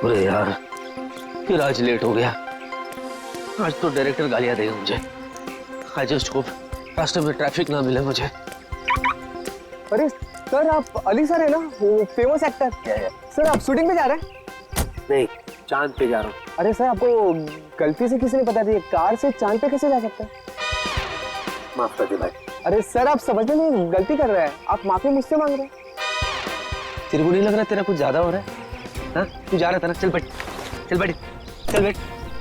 अरे यार, फिर आज लेट हो गया। आज तो डायरेक्टर गालियां देगा मुझे। आई जस्ट होप रास्ते में ट्रैफिक ना मिले मुझे। अरे सर, आप अली सर है ना, वो फेमस एक्टर। क्या है? सर आप शूटिंग पे जा रहे हैं? नहीं, चांद पे जा रहा हूँ। अरे सर, आपको गलती से किसी ने बता दिया, कार से चांद पे कैसे जा सकते हैं? माफ कर दे भाई। अरे सर, आप समझने में गलती कर रहे हैं, आप माफी मुझसे मांग रहे हैं। तेरे को नहीं लग रहा तेरा कुछ ज्यादा हो रहा है? हाँ, तू जा रहा था ना? चल बैठ, चल बैठ, चल बैठ,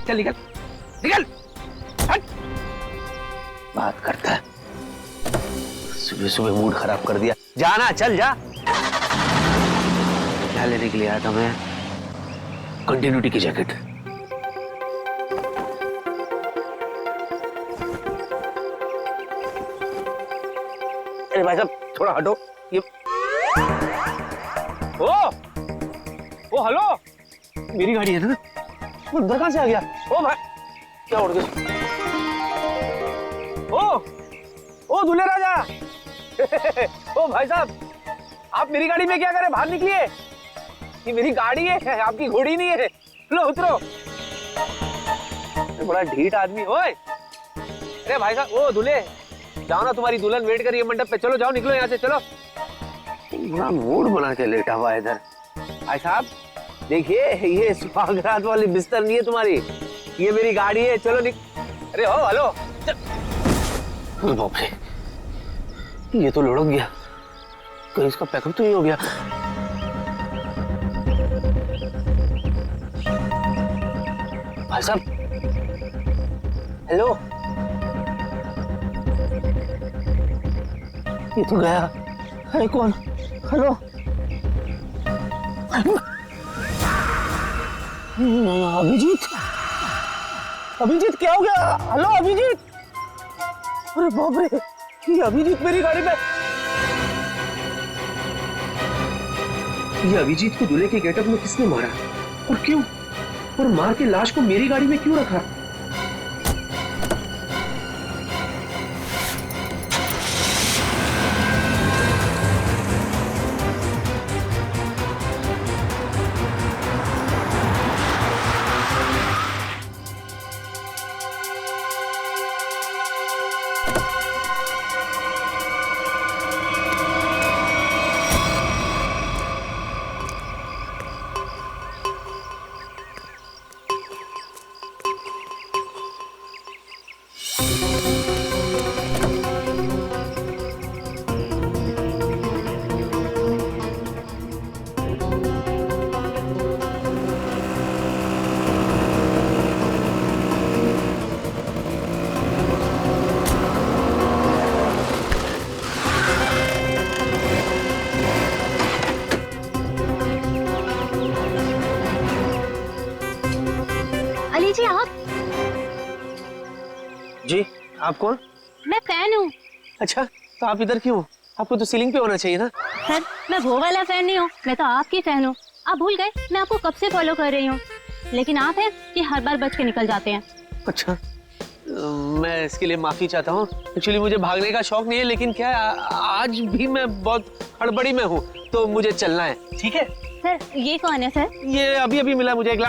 चल निकल, निकल, हट। बात करता है, सुबह सुबह मूड खराब कर दिया। जाना, चल जा। क्या लेने के लिए आया था मैं? कंटिन्यूटी की जैकेट। अरे भाई साहब, थोड़ा हटो। ये ओ हेलो, मेरी गाड़ी है ना? वो उधर कहाँ से आ गया? ओ भाई, क्या उड़ गया? ओ दूल्हे राजा। ओ भाई साहब, आप मेरी गाड़ी में क्या करें? बाहर निकलिए। ये मेरी गाड़ी है, आपकी घोड़ी नहीं है। लो उतरो। बड़ा ढीठ आदमी। ओए, अरे भाई साहब, ओ दूल्हे, जाओ ना, तुम्हारी दुल्हन वेट कर रही है मंडप पे। चलो जाओ, निकलो यहाँ से, चलो। बड़ा मूड बना के लेटा हुआ है इधर। भाई साहब देखिए, ये सुहागरात वाली बिस्तर नहीं है तुम्हारी, ये मेरी गाड़ी है। चलो अरे हो, हेलो। बाप रे, ये तो लुढ़क गया। कहीं इसका पैकअप तो नहीं हो गया? भाई साहब, हेलो। ये तो गया। है कौन? हेलो, अभिजीत। अभिजीत, क्या हो गया? हेलो अभिजीत। अरे बाप रे, ये अभिजीत मेरी गाड़ी में। ये अभिजीत को दूल्हे के गेटअप में किसने मारा और क्यों? और मार के लाश को मेरी गाड़ी में क्यों रखा? जी आप? जी, आप कौन? मैं फैन हूँ। अच्छा, तो आप इधर क्यों? आपको तो सीलिंग पे होना चाहिए ना। सर, मैं वो वाला फैन नहीं हूँ, मैं तो आपकी फैन हूँ। आप भूल गए, मैं आपको कब से फॉलो कर रही हूँ, लेकिन आप हैं कि हर बार बच के निकल जाते हैं। अच्छा, मैं इसके लिए माफी चाहता हूँ। एक्चुअली मुझे भागने का शौक नहीं है, लेकिन क्या है, आज भी मैं बहुत हड़बड़ी में हूँ, तो मुझे चलना है। ठीक है सर, ये कौन है सर? ये अभी अभी मिला मुझे एक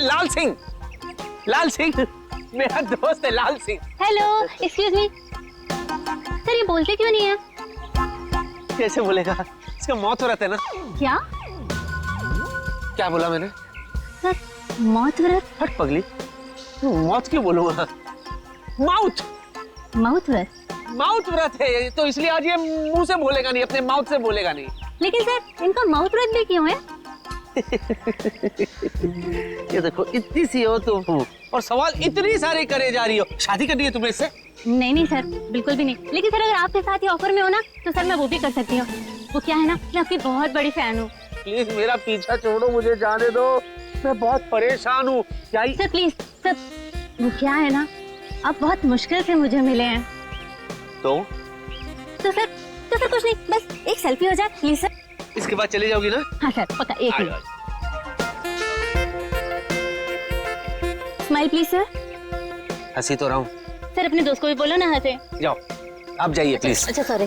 लाल सिंह। लाल सिंह मेरा दोस्त है, Lal Singh. Hello, excuse me. Sir, ये बोलते क्यों नहीं है? कैसे बोलेगा? इसका मौत हो रहा है ना। क्या? क्या बोला मैंने? सर, मौत व्रत? हट पगली, मौत क्यों बोलूंगा? माउथ माउथ व्रत? माउथ व्रत है, तो इसलिए आज ये मुंह से बोलेगा नहीं, अपने माउथ से बोलेगा नहीं। लेकिन सर, इनका माउथ व्रत भी क्यों है? ये देखो, इतनी सी हो तुम और सवाल इतनी सारे करे जा रही हो। शादी करनी है तुम्हें इससे? नहीं नहीं सर, बिल्कुल भी नहीं। लेकिन सर, अगर आपके साथ ये ऑफर में हो ना, तो सर मैं वो भी कर सकती हूँ। वो क्या है ना, मैं आपकी बहुत बड़ी फैन हूँ। प्लीज मेरा पीछा छोड़ो, मुझे जाने दो, मैं बहुत परेशान हूँ। सर प्लीज सर, वो क्या है ना, आप बहुत मुश्किल से मुझे मिले हैं। तो सर कुछ नहीं, बस एक सेल्फी हो जाए प्लीज सर। इसके बाद चले जाओगी ना? हाँ सर, पक्का। एक मिनट, स्माइल प्लीज सर। हंसी तो रहा हूँ। सर, अपने दोस्त को भी बोलो ना हंसे। जाओ, आप जाइए प्लीज। अच्छा sorry,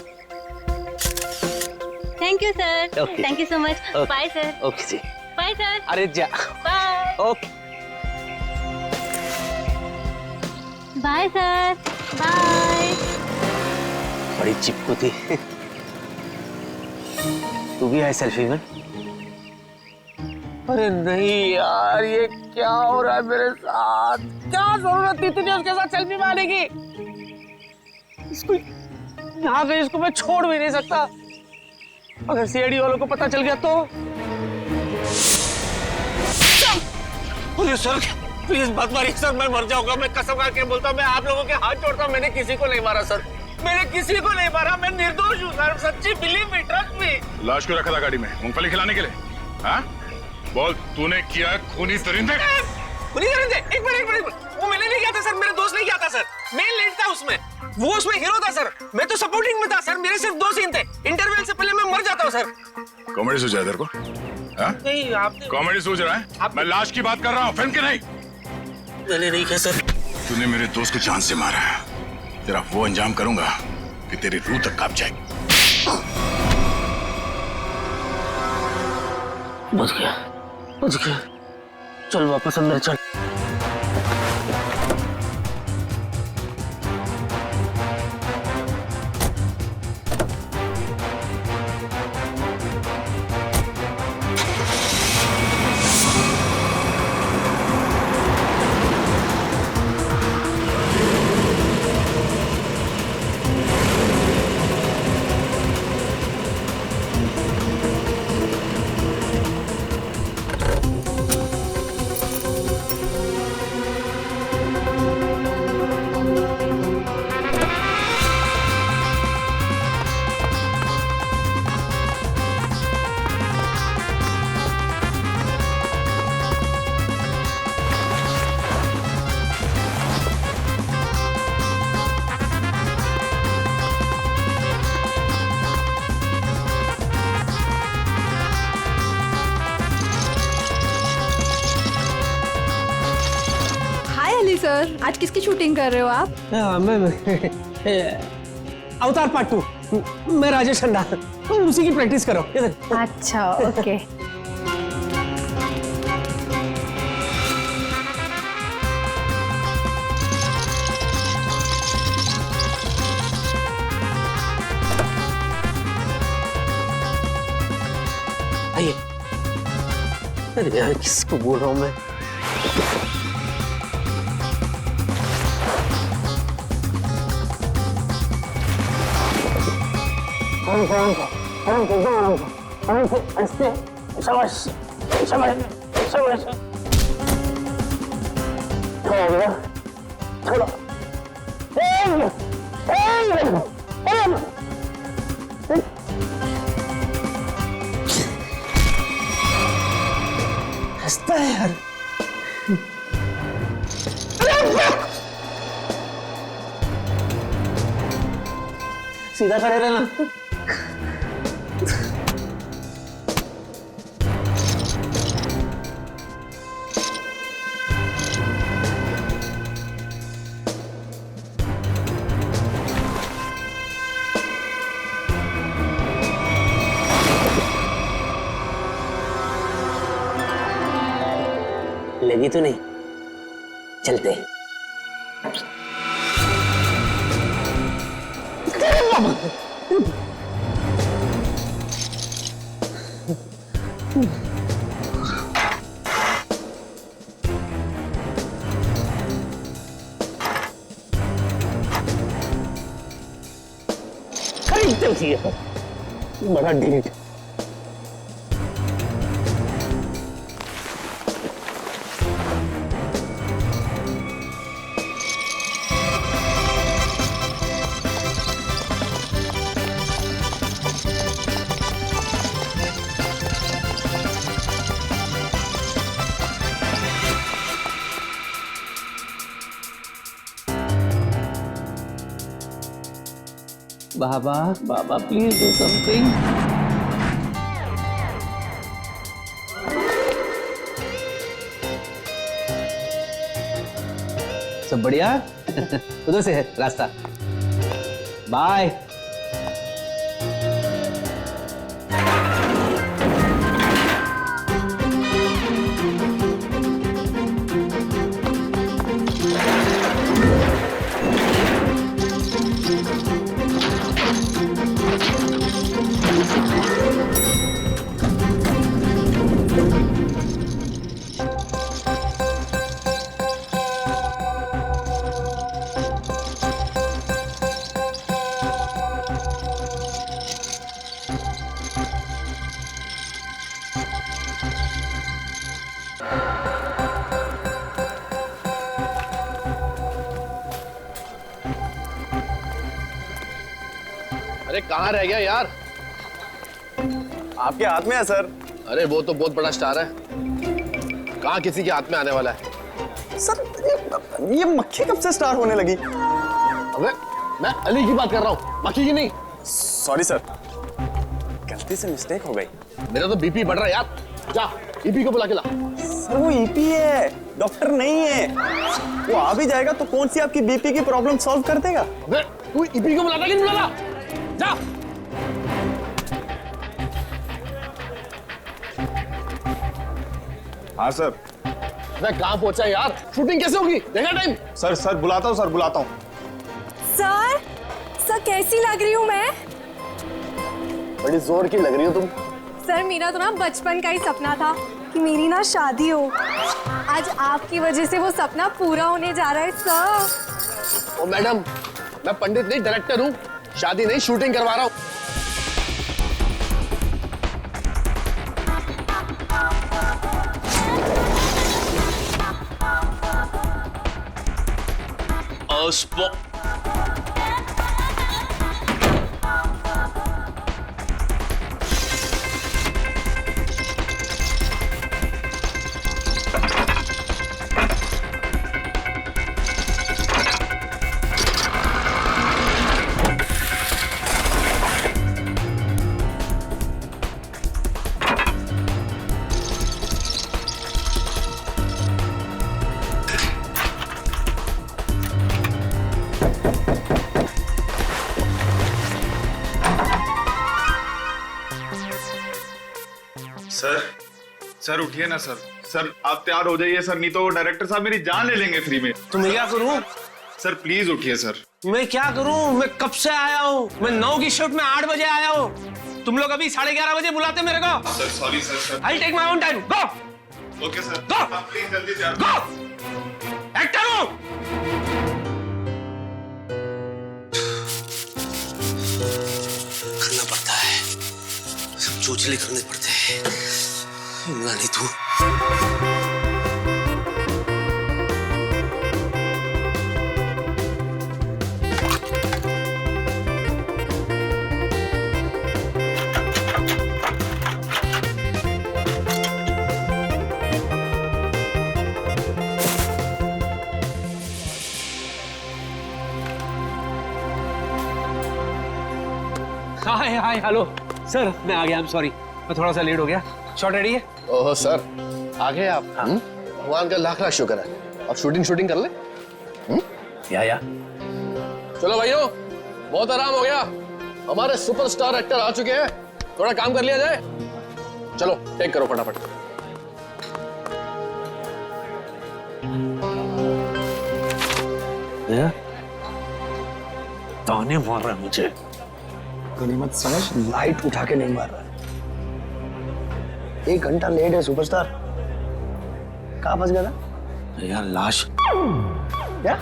thank you sir, Okay. Thank you so much. Okay. Bye sir. Okay जी। Bye sir. अरे जा। Bye. Okay. Bye sir. Bye. बड़ी चिपकू थी। तू भी है सेल्फी में? अरे नहीं यार, ये क्या हो रहा है मेरे साथ? क्या जरूरत थी तुझे उसके साथ सेल्फी में आने की? इसको यहाँ पे इसको मैं छोड़ भी नहीं सकता। अगर सीआईडी वालों को पता चल गया तो? अरे सर प्लीज मत मारिए सर, मैं मर जाऊंगा। मैं कसम खा के बोलता हूँ, मैं आप लोगों के हाथ जोड़ता हूँ, मैंने किसी को नहीं मारा सर, मैंने किसी को नहीं मारा, मैं निर्दोष हूँ सर, सच्ची बिलीव मी, ट्रस्ट मी। लाश क्यों रखा था गाड़ी में? मूंगफली खिलाने के लिए? हाँ? बोल, तूने किया खूनी दरिंदे? खूनी दरिंदे? एक मिनट, वो मैंने नहीं किया था सर, मेरे दोस्त ने किया था सर, मैं लीड था उसमें, वो उसमें हीरो था सर, मैं तो सपोर्टिंग में था सर, मेरे सिर्फ 2 सीन थे, इंटरवल से पहले मैं मर जाता हूँ सर। कॉमेडी सूझ रहा है तेरे को? हाँ? नहीं आपने। कॉमेडी सूझ रहा है? मैं लाश की बात कर रहा हूँ, फिल्म की नहीं। मैंने नहीं किया सर। तूने मेरे दोस्त को जान से मारा है, तेरा वो अंजाम करूंगा कि तेरी रूह तक कांप जाए। बच गया, चल वापस अंदर चल। सर आज किसकी शूटिंग कर रहे हो आप? मैं अवतार पार्ट 2, मैं राजेश खन्ना, उसी की प्रैक्टिस कर रहा हूँ इधर। अच्छा ओके। आइए। अरे यार किसको बोल रहा हूँ मैं? हंसता है यार। सीधा खड़े रहना। लगी तो नहीं? चलते। खरीदते उसी बड़ा ढीठ। बाबा बाबा प्लीज डू समथिंग। सब बढ़िया? उधर से है रास्ता। बाय। अरे कहाँ रह गया यार? आपके हाथ में है सर। अरे वो तो बहुत बड़ा स्टार है, कहाँ किसी के हाथ में आने वाला है? सर ये मक्खी कब से स्टार होने लगी? अबे मैं अली की बात कर रहा हूँ, मक्खी की नहीं। सॉरी सर, गलती से मिस्टेक हो गई। मेरा तो बीपी बढ़ रहा है यार, जा ईपी को बुला के ला। सर वो ईपी है, डॉक्टर नहीं है। वो आ भी जाएगा तो कौन सी आपकी बीपी की प्रॉब्लम सॉल्व कर देगा? अबे तू ईपी को बुलाता कि नहीं बुलाता? जा। हाँ सर। मैं कहाँ पहुंचा यार? शूटिंग कैसे होगी? देखा टाइम? सर बुलाता हूँ, सर बुलाता हूँ। सर कैसी लग रही हूँ मैं? बड़ी जोर की लग रही हो तुम। सर मेरा तो ना बचपन का ही सपना था कि मेरी ना शादी हो। आज आपकी वजह से वो सपना पूरा होने जा रहा है सर। ओ मैडम, मैं पंडित नहीं डायरेक्टर हूँ, शादी नहीं शूटिंग करवा रहा हूँ। सर उठिए ना सर। सर आप तैयार हो जाइए सर, नहीं तो डायरेक्टर साहब मेरी जान ले लेंगे फ्री में। तो मैं क्या करूं? सर प्लीज उठिए सर। मैं क्या करूं? मैं कब से आया हूं? मैं 9 की शिफ्ट में 8 बजे आया हूं। तुम लोग अभी 11:30 बजे बुलाते मेरे को। Sir sorry sir. I take my own time. Go. Okay sir. Go! आप प्लीज जल्दी तैयार गो। एक्टर हूं। करना पड़ता है, सब चोचले करने पड़ते हैं। नहीं तू हाय हाय हेलो सर, मैं आ गया। आई एम सॉरी, मैं थोड़ा सा लेट हो गया। शॉट रेडी है? ओह सर, आ गए आप? भगवान का लाख लाख शुक्र है। अब शूटिंग कर ले। या चलो भाइयों, बहुत आराम हो गया, हमारे सुपरस्टार एक्टर आ चुके हैं, थोड़ा काम कर लिया जाए। चलो टेक करो फटाफट। ताने मार रहा है मुझे। गनीमत समझ, लाइट उठा के नहीं मार रहा है। 1 घंटा लेट है सुपरस्टार। कहाँ फंस गया था यार? लाश। क्या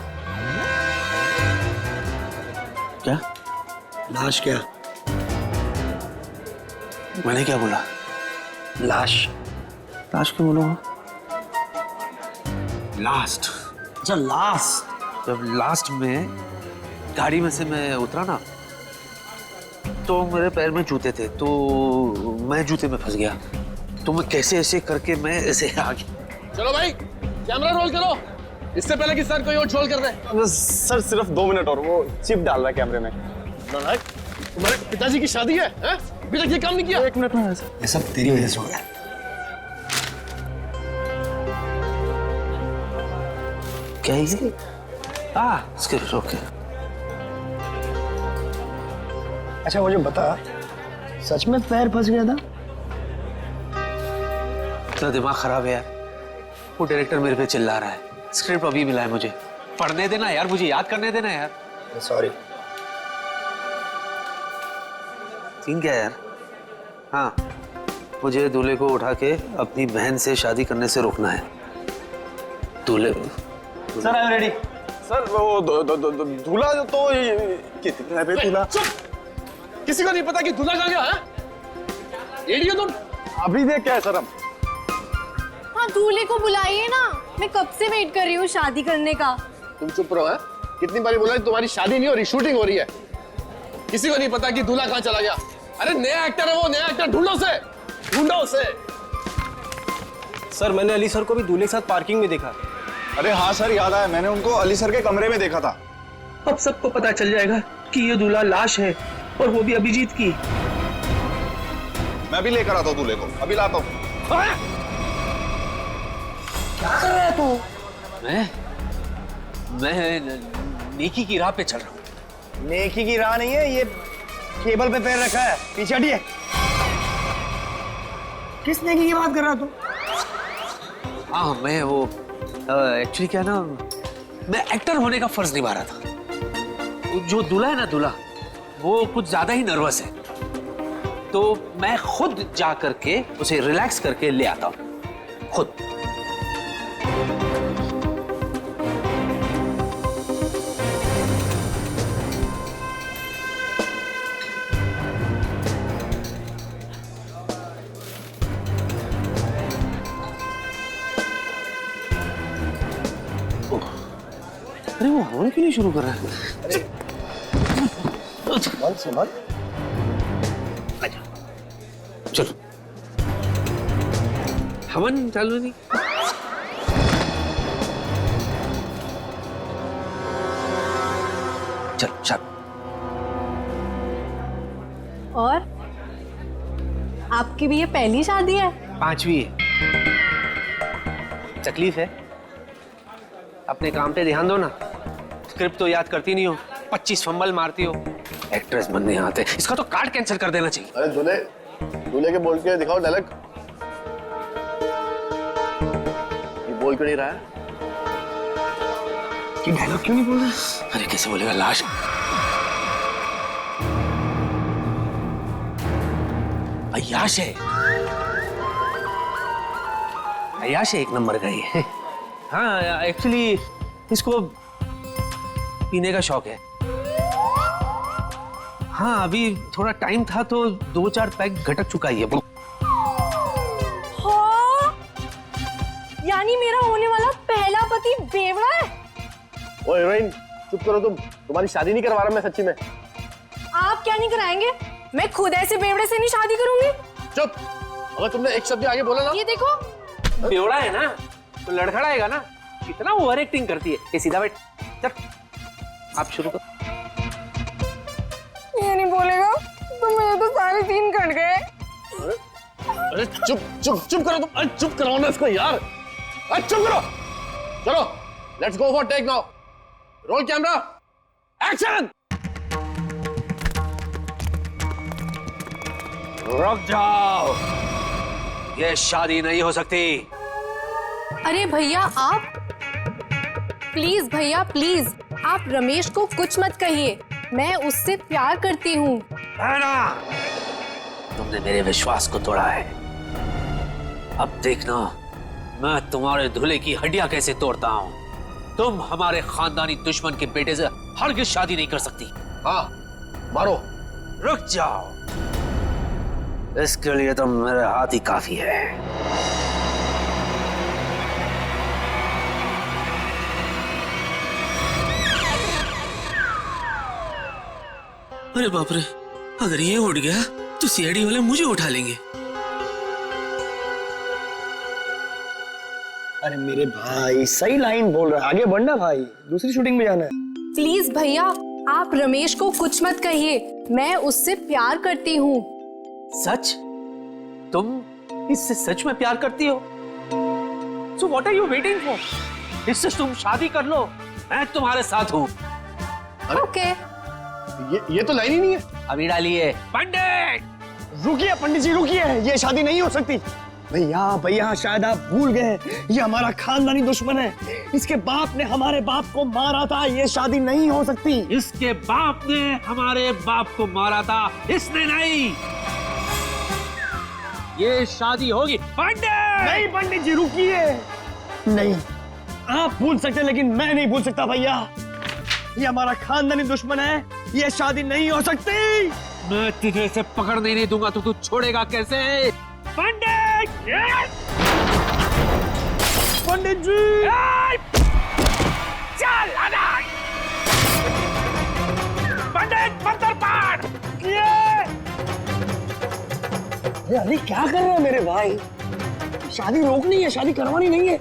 क्या? लाश? क्या मैंने क्या बोला? लाश? लाश क्यों बोलूंगा? लास्ट। अच्छा लास्ट। जब लास्ट में गाड़ी में से मैं उतरा ना, तो मेरे पैर में जूते थे, तो मैं जूते में फंस गया। तो मैं कैसे ऐसे करके मैं ऐसे आ गया। चलो भाई कैमरा रोल करो, इससे पहले कि सर कोई और ट्रोल कर दे। सर सिर्फ 2 मिनट और, वो चिप डाल रहा है कैमरे में। नालायक, तुम्हारे पिताजी की शादी है? अभी तक ये काम नहीं किया। 1 मिनट में। ये सब तेरी वजह से हो गया। क्या ये? Script okay. अच्छा मुझे बता, सच में पैर फंस गया था? इतना दिमाग खराब है यार। वो डायरेक्टर मेरे पे चिल्ला रहा है। स्क्रिप्ट अभी मिला है मुझे, पढ़ने देना यार, मुझे याद करने देना यार। सॉरी। सीन क्या है यार? हाँ, मुझे दूल्हे को उठा के अपनी बहन से शादी करने से रोकना है। दूल्हे sir I am ready. Sir वो दूल्हा जो तो कितने पे दूल्हा? किसी को नहीं पता कि दूल्हा कहाँ गया है? इडियट तुम। अभी देख क्या है सर हम। हाँ दूल्हे को बुलाइए ना, मैं कब से वेट कर रही हूँ शादी करने का। तुम चुप रहो। है कितनी बारी बोला कि तुम्हारी शादी नहीं हो रही, शूटिंग हो रही है। किसी को नहीं पता कि दूल्हा कहाँ चला गया। अरे नया एक्टर है वो, नया एक्टर ढूंढो उसे। सर मैंने अली सर को भी दूल्हे के साथ पार्किंग में देखा। अरे हाँ सर, याद आया, मैंने उनको अली सर के कमरे में देखा था। अब सबको पता चल जाएगा कि ये दूल्हा लाश है, और वो भी अभिजीत की। मैं भी लेकर आता हूँ दूल्हे को, अभी लाता हूँ। क्या कर रहा है तू? मैं नेकी की राह पे चल रहा हूँ। नेकी की राह नहीं है, ये केबल पे पैर रखा है, पीछे हटिए। किस नेकी की बात कर रहा तू? हाँ मैं वो एक्चुअली क्या ना, मैं एक्टर होने का फर्ज निभा रहा था। जो दूल्हा है ना, दूल्हा वो कुछ ज्यादा ही नर्वस है, तो मैं खुद जा करके उसे रिलैक्स करके ले आता हूँ खुद। अरे वो हॉर्न क्यों नहीं शुरू कर रहा है? चलो हवन चालू नहीं। चलो चल। और आपकी भी ये पहली शादी है? 5वीं है। तकलीफ है, अपने काम पे ध्यान दो ना। स्क्रिप्ट तो याद करती नहीं हो, 25 फंबल मारती हो। एक्ट्रेस बनने आते, इसका तो कार्ड कैंसिल कर देना चाहिए। अरे दूल्हे के बोल के दिखाओ डायलॉग। ये बोल क्यों नहीं रहा है? कि डायलॉग क्यों नहीं बोल रहा? अरे कैसे बोलेगा, लाश। अय्याश है, अय्याश है, एक नंबर का ही है। हाँ एक्चुअली इसको पीने का शौक है। हाँ अभी थोड़ा टाइम था तो 2-4 पैक घटक चुका ही है। हाँ, यानी मेरा होने वाला पहला पति बेवड़ा है। ओए हीरोइन चुप करो तुम, तुम्हारी शादी नहीं करवा रहा मैं सच्ची में। आप क्या नहीं कराएंगे? मैं खुद ऐसे बेवड़े से नहीं शादी करूंगी। चुप, अगर तुमने एक शब्द आगे बोला ना। ये देखो, बेवड़ा है ना तो लड़खड़ाएगा ना। कितना ओवर एक्टिंग करती है। ये सीधा बैठ, चल आप शुरू करो। ये नहीं बोलेगा तो मेरे तो सारे सीन कट गए। अरे चुप चुप चुप करो तुम। अरे चुप कराओ ना इसको यार। अरे चुप करो। चलो let's go for take now. Roll camera, action. रुक जाओ, ये शादी नहीं हो सकती। अरे भैया आप प्लीज, भैया प्लीज, आप रमेश को कुछ मत कहिए। मैं उससे प्यार करती हूँ। ना, तुमने मेरे विश्वास को तोड़ा है। अब देखना मैं तुम्हारे दूल्हे की हड्डियां कैसे तोड़ता हूँ। तुम हमारे खानदानी दुश्मन के बेटे से हरगिज शादी नहीं कर सकती। हाँ मारो। रुक जाओ, इसके लिए तो मेरे हाथ ही काफी है। अरे बाप रे, अगर ये उठ गया तो सीआईडी वाले मुझे उठा लेंगे। अरे मेरे भाई सही लाइन बोल रहा है, आगे बढ़ना भाई, दूसरी शूटिंग में जाना है। प्लीज भैया आप रमेश को कुछ मत कहिए। मैं उससे प्यार करती हूँ। सच? तुम इससे सच में प्यार करती हो? So what are you waiting for? इससे तुम शादी कर लो, मैं तुम्हारे साथ हूँ। ओके। ये तो लाइन ही नहीं है। अभी डालिए। पंडित रुकिए पंडित जी रुकिए, ये शादी नहीं हो सकती। भैया भैया शायद आप भूल गए, ये हमारा खानदानी दुश्मन है। इसके बाप ने हमारे बाप को मारा था, ये शादी नहीं हो सकती। इसके बाप ने हमारे बाप को मारा था, इसने नहीं। ये शादी होगी। पंडित नहीं पंडित जी रुकिए। नहीं, आप भूल सकते लेकिन मैं नहीं भूल सकता भैया। ये हमारा खानदानी दुश्मन है, ये शादी नहीं हो सकती। मैं तुझे इसे पकड़ने नहीं दूंगा तो तू छोड़ेगा कैसे? पंडित! पंडित जी! चल पंडित मंत्र पाठ। अरे अली क्या कर रहे हो मेरे भाई? शादी रोकनी है, शादी करवानी नहीं है।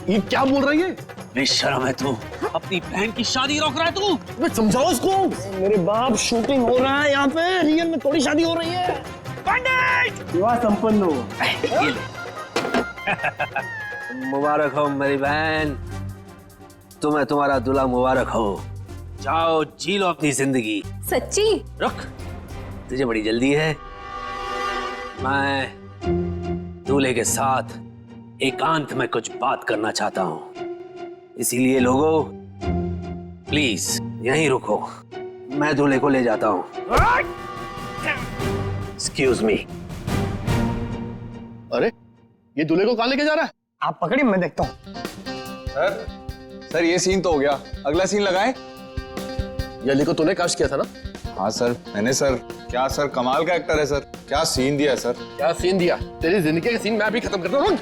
ये क्या बोल रही है? बेशर्म है तू, अपनी बहन की शादी रोक रहा है तू। मैं समझाओ इसको। मेरे बाप, शूटिंग हो रहा है यहाँ पे, रियल में थोड़ी शादी हो रही है। पंडित विवाह संपन्न हो। ये ले। मुबारक हो मेरी बहन, तुम्हें तुम्हारा दूल्हा मुबारक हो। जाओ जी लो अपनी जिंदगी। सच्ची? रुक, तुझे बड़ी जल्दी है। मैं दूल्हे के साथ एकांत में कुछ बात करना चाहता हूं, इसीलिए लोगों प्लीज यहीं रुको, मैं दूल्हे को ले जाता हूं। Excuse me. अरे ये दूल्हे को कहां लेके जा रहा है? आप पकड़िए, मैं देखता हूँ। सर ये सीन तो हो गया, अगला सीन लगाए। ये अली को तूने कास्ट किया था ना? हाँ सर मैंने सर। क्या सर, कमाल का एक्टर है सर, क्या सीन दिया सर। क्या सीन दिया? तेरी जिंदगी का सीन मैं भी खत्म करता हूँ।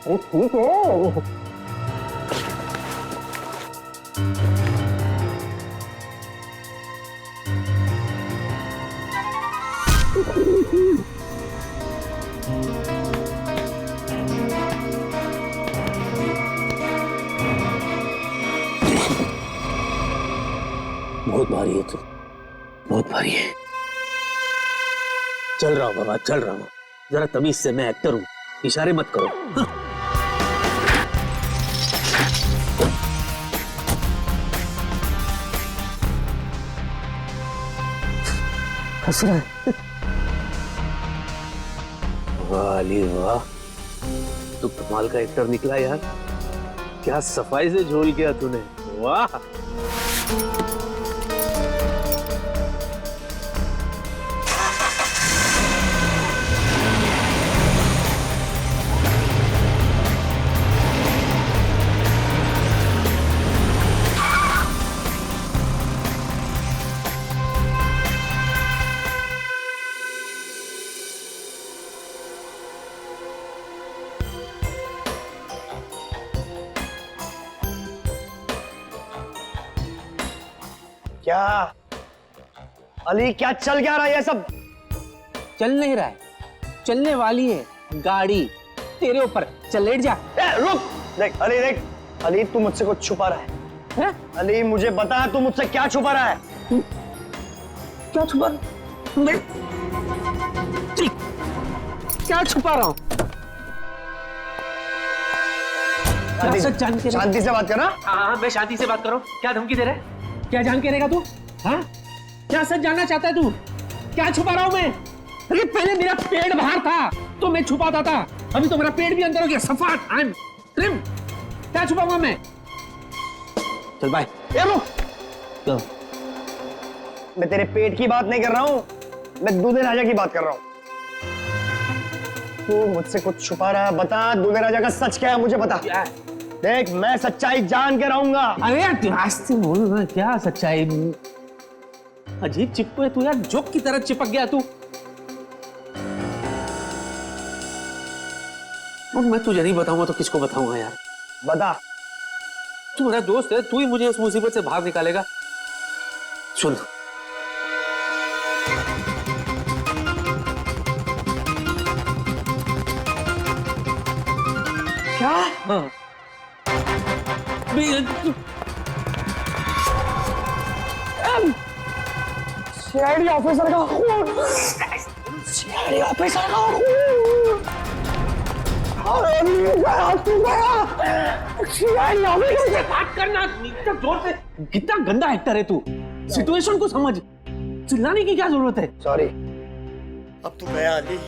ठीक है। बहुत भारी है तू, बहुत भारी है। चल रहा हूं बाबा, चल रहा हूं। जरा तमीज से, मैं एक्टर हूं, इशारे मत करो। हंस रहा है। वाह अली वाह, तू कमाल का एक्टर निकला यार। क्या सफाई से झोल किया तूने, वाह। क्या अली, क्या चल क्या रहा है ये सब? चल नहीं रहा है, चलने वाली है गाड़ी तेरे ऊपर। चल लेट जा। रुक, देख अली, देख अली, तू मुझसे कुछ छुपा रहा है। अली मुझे बता, तू मुझसे क्या छुपा रहा है? क्या छुपा? क्या छुपा रहा हूं? शांति से बात करना। हाँ, मैं शांति से बात कर रहा हूं। क्या धमकी दे रहा है? क्या जान के रहेगा तू? हाँ, क्या सच जानना चाहता है तू? क्या छुपा रहा हूं मैं? अरे पहले मेरा पेट बाहर था तो मैं छुपाता था, अभी तो मेरा पेट भी अंदर हो गया। सफाट, आई एम ट्रिम। क्या छुपाऊंगा मैं? चल बाय। रुक, मैं तेरे पेट की बात नहीं कर रहा हूं, मैं दूल्हे राजा की बात कर रहा हूं। तू मुझसे कुछ छुपा रहा है, बता दूल्हे राजा का सच क्या है, मुझे बता। क्या है? देख मैं सच्चाई जान के रहूंगा। अरे यार आस्ते बोल ना, क्या सच्चाई? अजीब चिपको है तू यार, जोक की तरह चिपक गया तू। और मैं तुझे नहीं बताऊंगा तो किसको बताऊंगा यार? बता। तू मेरा दोस्त है, तू ही मुझे इस मुसीबत से बाहर निकालेगा। सुन, क्या? हाँ, सीआईडी ऑफिसर का खून, सीआईडी ऑफिसर का खून। सीआईडी ऑफिसर से बात करना, इतना जोर से। कितना गंदा एक्टर है तू, सिचुएशन को समझ। चिल्लाने की क्या जरूरत है? सॉरी, अब तू गया अली,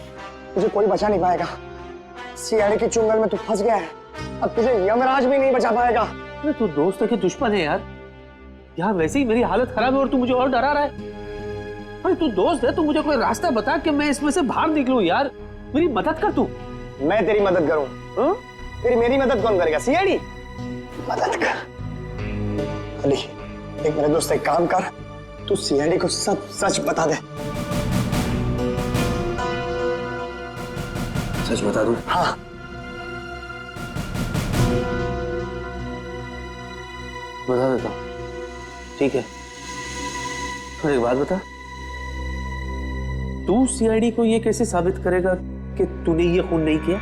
तुझे कोई बचा नहीं पाएगा। सीआईडी के चुंगल में तू फंस गया है, अब तुझे यमराज भी नहीं बचा पाएगा। अरे तू दोस्त के दुश्मन है यार। यार वैसे ही मेरी हालत खराब है और तू मुझे और डरा रहा है। अरे तू दोस्त है, तू मुझे कोई रास्ता बता कि मैं इसमें से बाहर निकलूं यार। मेरी मदद कर तू। मैं तेरी मदद करूं? तेरी मेरी मदद कौन करेगा? सीआईडी मदद कर। अली, एक मेरे दोस्त, एक काम कर, तू सीआईडी को सब सच बता दे। सच बता दूं? हाँ। बता देता हूँ, ठीक है। और एक बात बता, तू सीआईडी को ये कैसे साबित करेगा कि तूने ये खून नहीं किया?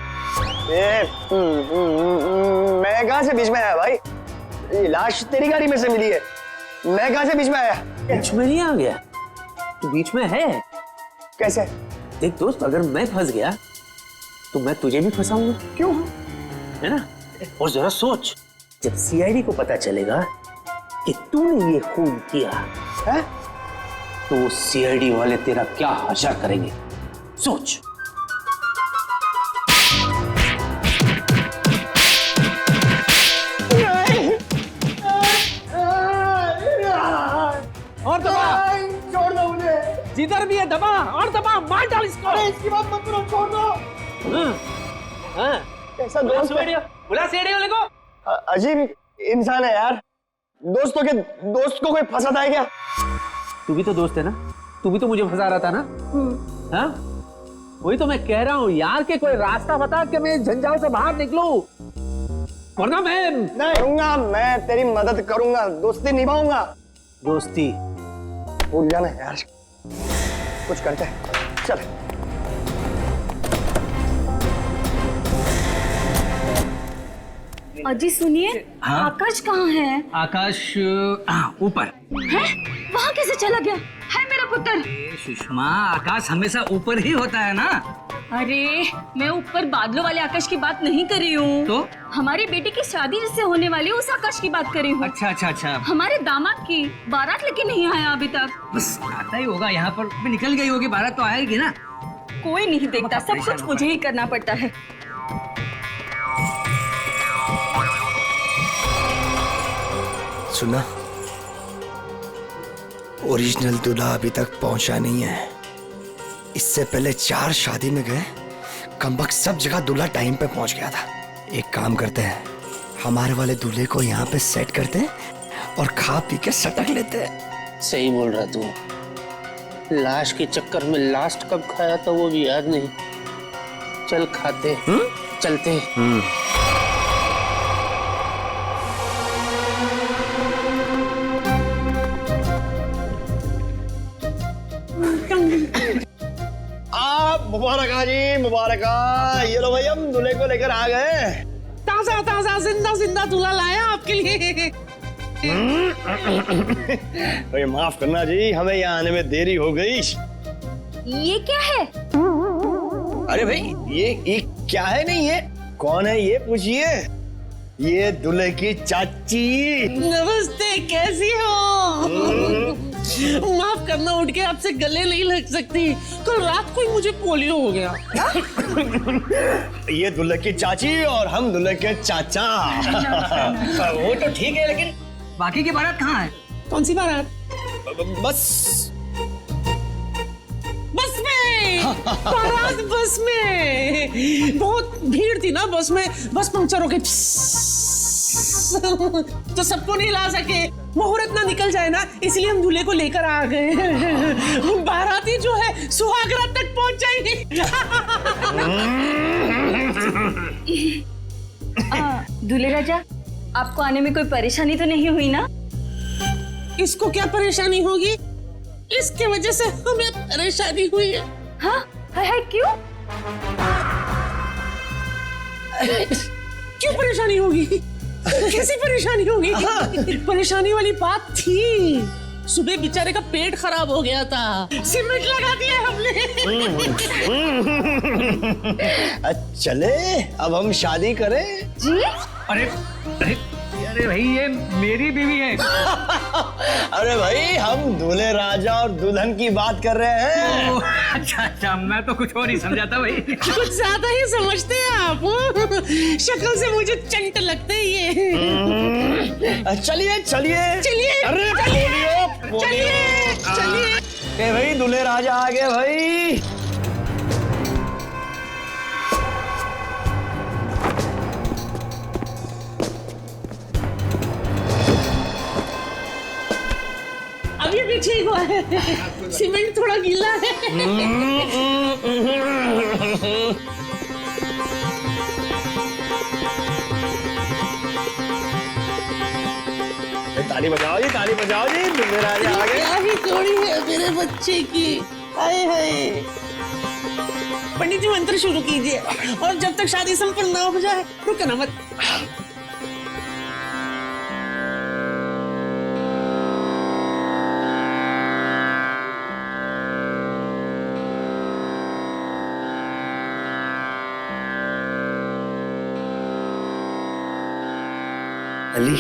मैं कहां से बीच में आया भाई? ये लाश तेरी गाड़ी में से मिली है, मैं कहां से बीच में आया? बीच में नहीं आ गया, तू बीच में है। कैसे? देख दोस्त, अगर मैं फंस गया तो मैं तुझे भी फंसाऊंगा। क्यों? है ना? और जरा सोच, जब सीआईडी को पता चलेगा कि तूने ये खून किया है, तो सीआईडी वाले तेरा क्या हशर करेंगे, सोच। और दबा, छोड़ दो मुझे। जिधर भी है दबा, और दबा, मार डाल इसको। इसकी बात मत करो, छोड़ दो। हाँ, कैसा दोस्त है? बुला सीआईडी वाले को। अजीब इंसान है यार। दोस्त को कोई फंसाता है क्या? तू भी तो दोस्त है ना, तू भी तो मुझे फंसा रहा था ना। हाँ, वही तो मैं कह रहा हूँ यार कि कोई रास्ता बता कि मैं झंझाल से बाहर निकलूं, वरना मैं नहीं करूंगा। मैं तेरी मदद करूंगा, दोस्ती निभाऊंगा। दोस्ती भूल जाना यार, कुछ करते हैं, चल। अजी सुनिए, आकाश कहाँ है? आकाश ऊपर है? वहाँ कैसे चला गया? है मेरा पुत्र। सुषमा, आकाश हमेशा ऊपर ही होता है ना। अरे मैं ऊपर बादलों वाले आकाश की बात नहीं कर रही हूँ, तो हमारी बेटी की शादी जिससे होने वाली है उस आकाश की बात कर रही हूँ। अच्छा अच्छा अच्छा, हमारे दामाद की बारात लेके नहीं आया अभी तक। बस आता ही होगा यहाँ पर, अभी निकल गई होगी, बारात तो आएगी ना। कोई नहीं देखता, सब कुछ मुझे ही करना पड़ता है। सुना, ओरिजिनल दूल्हा अभी तक पहुंचा नहीं है। इससे पहले 4 शादी में गए, कमबख्त सब जगह दूल्हा टाइम पे पहुंच गया था। एक काम करते हैं, हमारे वाले दूल्हे को यहाँ पे सेट करते हैं और खा पी के सटक लेते हैं। सही बोल रहा तू। लाश के चक्कर में लास्ट कब खाया था वो भी याद नहीं। चल खाते, चलते। मुबारक जी, मुबारक। ये लो भाई, हम दूल्हे को लेकर आ गए। ताजा ताजा जिंदा जिंदा दूल्हा लाया आपके लिए। भाई माफ करना जी, हमें यहाँ आने में देरी हो गई। ये क्या है? अरे भाई, ये क्या है? नहीं, ये कौन है ये पूछिए। ये दूल्हे की चाची। नमस्ते, कैसी हो? माफ करना, उठ के आपसे गले नहीं लग सकती। कल रात को ही मुझे पोलियो हो गया। ये दूल्हे की चाची और हम दूल्हे के चाचा। वो तो ठीक है, लेकिन बाकी की बारात कहाँ है? कौन सी बारात? बस में। बारात बस में। बहुत भीड़ थी ना बस में, बस पंक्चर हो गई तो सबको नहीं ला सके। मुहूर्त ना निकल जाए ना, इसलिए हम दूल्हे को लेकर आ गए। बाराती जो है सुहाग रात तक पहुंच जाएगी। दूल्हे राजा, आपको आने में कोई परेशानी तो नहीं हुई ना? इसको क्या परेशानी होगी? इसके वजह से हमें परेशानी हुई है। हाँ? है क्यों? क्यों परेशानी होगी? कैसी परेशानी होगी? परेशानी वाली बात थी। सुबह बेचारे का पेट खराब हो गया था, सीमेंट लगा दिया हमने। चले, अब हम शादी करें जी? अरे अरे भाई, ये मेरी बीवी है। अरे भाई, हम दूल्हे राजा और दुल्हन की बात कर रहे हैं। अच्छा अच्छा, मैं तो कुछ और ही समझा था भाई। कुछ ज्यादा ही समझते हैं आप। शक्ल से मुझे चंट लगते हैं ये। चलिए चलिए चलिए, अरे चलिए, बोलियो, चलिए, चलिए। भाई दूल्हे राजा आ गए भाई। अभी अभी ठीक हुआ है, सीमेंट थोड़ा गीला है। ताली बजाओ जी, ताली बजाओ जी, दूल्हे राजा आ गए। क्या ही जोड़ी है मेरे बच्चे की। हाय हाय। पंडित जी मंत्र शुरू कीजिए और जब तक शादी संपन्न ना हो जाए रुकना मत। अली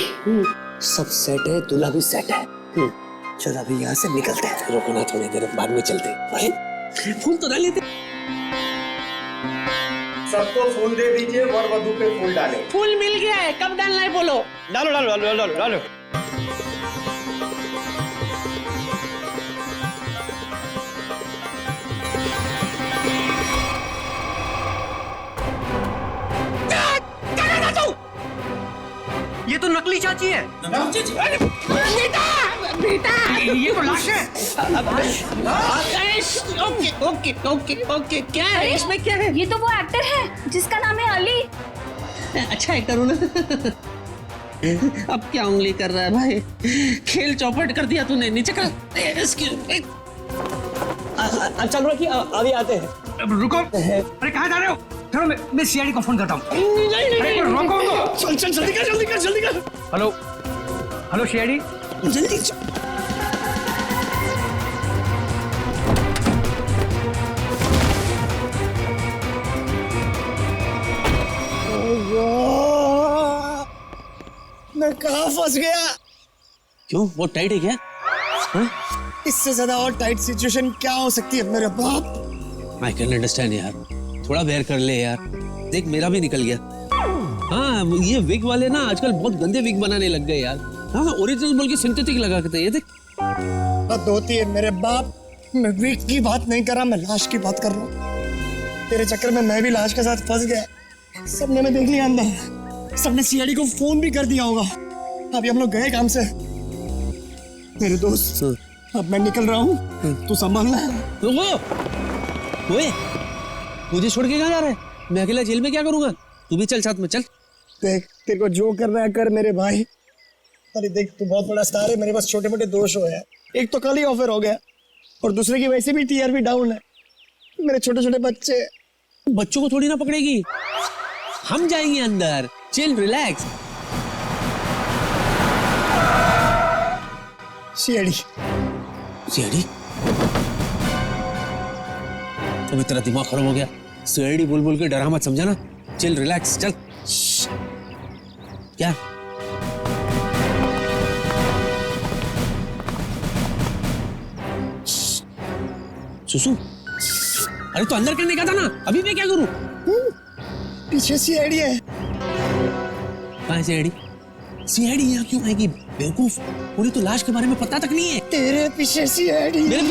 सब सेट है, दूल्हा भी सेट है। चल अभी यहाँ से निकलते हैं। रुको ना थोड़ी देर, बाद में चलते। अरे फूल तो डाल लेते। सबको फूल दे दीजिए, वर वधू पे फूल डालें। फूल मिल गया है, कब डालना है बोलो। डालो डालो डालो डालो डालो। ये तो नकली चाची है। बेटा बेटा ये तो लाश है। ओके ओके ओके ओके, क्या है इसमें, क्या है? ये तो वो एक्टर है जिसका नाम है अली। अच्छा एक्टर हूँ ना। अब क्या उंगली कर रहा है भाई, खेल चौपट कर दिया तूने। नीचे कर। चल रहा कि अभी आते हैं। रुको, अरे कहाँ जा रहे हो? चलो मैं सीआईडी को फोन करता हूँ। रोको, चल चल जल्दी कर, जल्दी कर, जल्दी कर। हेलो हेलो सीआईडी, जल्दी चल। मैं कहाँ फंस गया? क्यों, बहुत टाइट है क्या? इससे ज्यादा और टाइट सिचुएशन क्या हो सकती है मेरे बाप? आई कैन अंडरस्टैंड यार, थोड़ा बेयर कर ले यार। देख मेरा भी निकल गया। हाँ ये विग वाले ना आजकल बहुत गंदे विग बनाने लग गए यार। हाँ ओरिजिनल बोल के सिंथेटिक लगा के। ये देख बात होती है मेरे बाप। मैं विग की बात नहीं कर रहा, मैं लाश की बात कर रहा हूँ। तेरे चक्कर में मैं भी लाश के साथ फंस गया। सबने मैं देख लिया अंदर, सबने सीआईडी को फोन भी कर दिया होगा। अभी हम लोग गए काम से। मेरे दोस्त अब मैं निकल रहा हूँ, तू संभालना। ओए मुझे छोड़ के कहाँ जा रहा है? मैं अकेला जेल में क्या करूंगा? तू भी चल साथ में, चल। देख तेरे को जो करना है कर मेरे भाई। अरे देख तू बहुत बड़ा स्टार है, मेरे पास छोटे मोटे दोष हो यार। एक तो कल ही ऑफर हो गया और दूसरे की वैसे भी टीआरपी डाउन है। मेरे छोटे छोटे बच्चे। बच्चों को थोड़ी ना पकड़ेगी, हम जाएंगे अंदर। Chill relax. CID CID? अभी तेरा दिमाग खराब हो गया। सीआईडी बोल बोल के डरा मत, समझा ना? चिल रिलैक्स, चल। क्या सुसु? अरे तो अंदर करने का था ना, अभी मैं क्या करूं? पीछे सीआईडी है। कहाँ सीआईडी? सीआईडी यहाँ क्यों आएगी बेवकूफ? पूरी तो लाश के बारे में पता तक नहीं है। तेरे पीछे सीआईडी। मेरे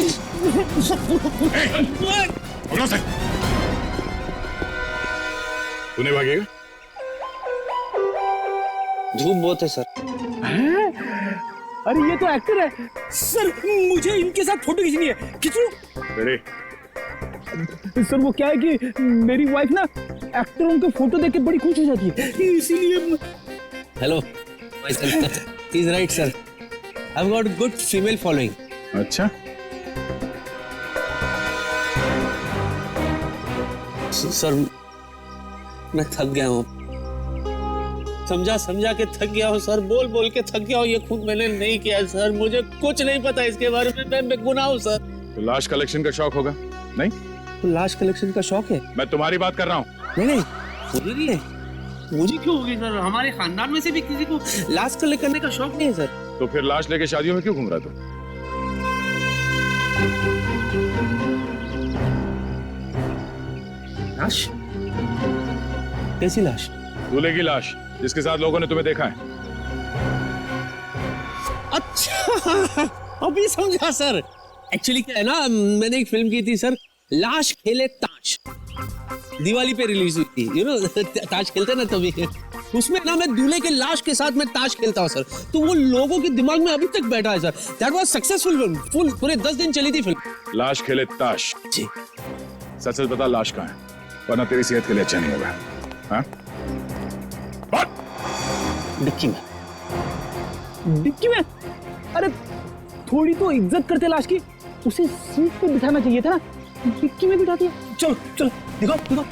तूने भागेगा? धूप बहुत है सर। अरे ये तो एक्टर है सर, मुझे इनके साथ फोटो खींचनी है। खींचो। सर वो क्या है कि मेरी वाइफ ना एक्टरों के फोटो देख के बड़ी खुश हो जाती है, इसीलिए। Hello he is right sir, I've got good female following. अच्छा, सर मैं थक गया हूँ, समझा के थक गया हूँ सर, बोल बोल के थक गया हूँ। ये खुद मैंने नहीं किया सर, मुझे कुछ नहीं पता इसके बारे में, मैं बेगुनाह हूँ सर। तो लाश कलेक्शन का शौक होगा? नहीं, तो लाश कलेक्शन का शौक है? मैं तुम्हारी बात कर रहा हूँ। नहीं मुझे नहीं है। मुझे क्यों होगी सर? हमारे खानदान में से भी किसी को लाश कलेक्ट करने का शौक नहीं है सर। तो फिर लाश लेके शादियों में क्यों घूम रहा तू? लाश? कैसी लाश? दूल्हे की लाश, जिसके साथ लोगों ने तुम्हें देखा है। अच्छा अभी समझा सर। एक्चुअली क्या है ना, मैंने एक फिल्म की थी सर, लाश खेले ताश, दिवाली पे रिलीज हुई थी, यू नो ताश खेलते ना तभी। उसमें ना मैं दूल्हे के लाश के साथ मैं ताश खेलता हूँ सर, तो वो लोगों के दिमाग में अभी तक बैठा है sir. That was successful film, full पूरे 10 दिन चली थी फिल्म। लाश खेले ताश जी। सच सच बता लाश कहाँ है, वरना तेरी सेहत के लिए अच्छा नहीं होगा। हाँ? डिक्की में। डिक्की में? अरे थोड़ी तो इज्जत करते लाश की, उसे सीट पे बिठाना चाहिए था ना, डिक्की में बिठा दिया। चलो चलो दिखो दिखो।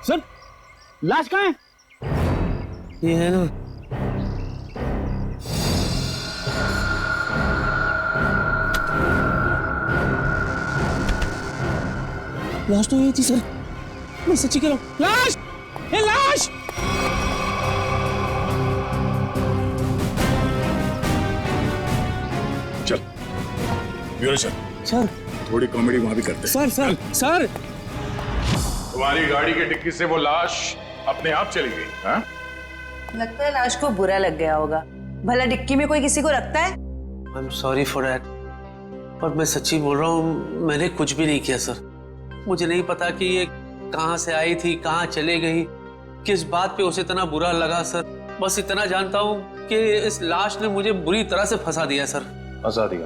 सर लाश कहाँ है? ये है ना। लाश तो यही थी सर, मैं सच्ची कह रहा हूँ। लाश! ए लाश! चल ब्यूरो चल। सर थोड़ी कॉमेडी वहां भी करते हैं। सर सर सर तुम्हारी गाड़ी की डिक्की से वो लाश अपने आप चली गई। हाँ? लगता है लाश को बुरा लग गया होगा। भला डिक्की में कोई किसी को रखता है? I am sorry for that, पर मैं सच्ची बोल रहा हूँ, मैंने कुछ भी नहीं किया सर। मुझे नहीं पता कि ये कहाँ से आई थी, कहाँ चले गई, किस बात पे उसे इतना बुरा लगा सर। बस इतना जानता हूँ कि इस लाश ने मुझे बुरी तरह से फंसा दिया सर। फंसा दिया?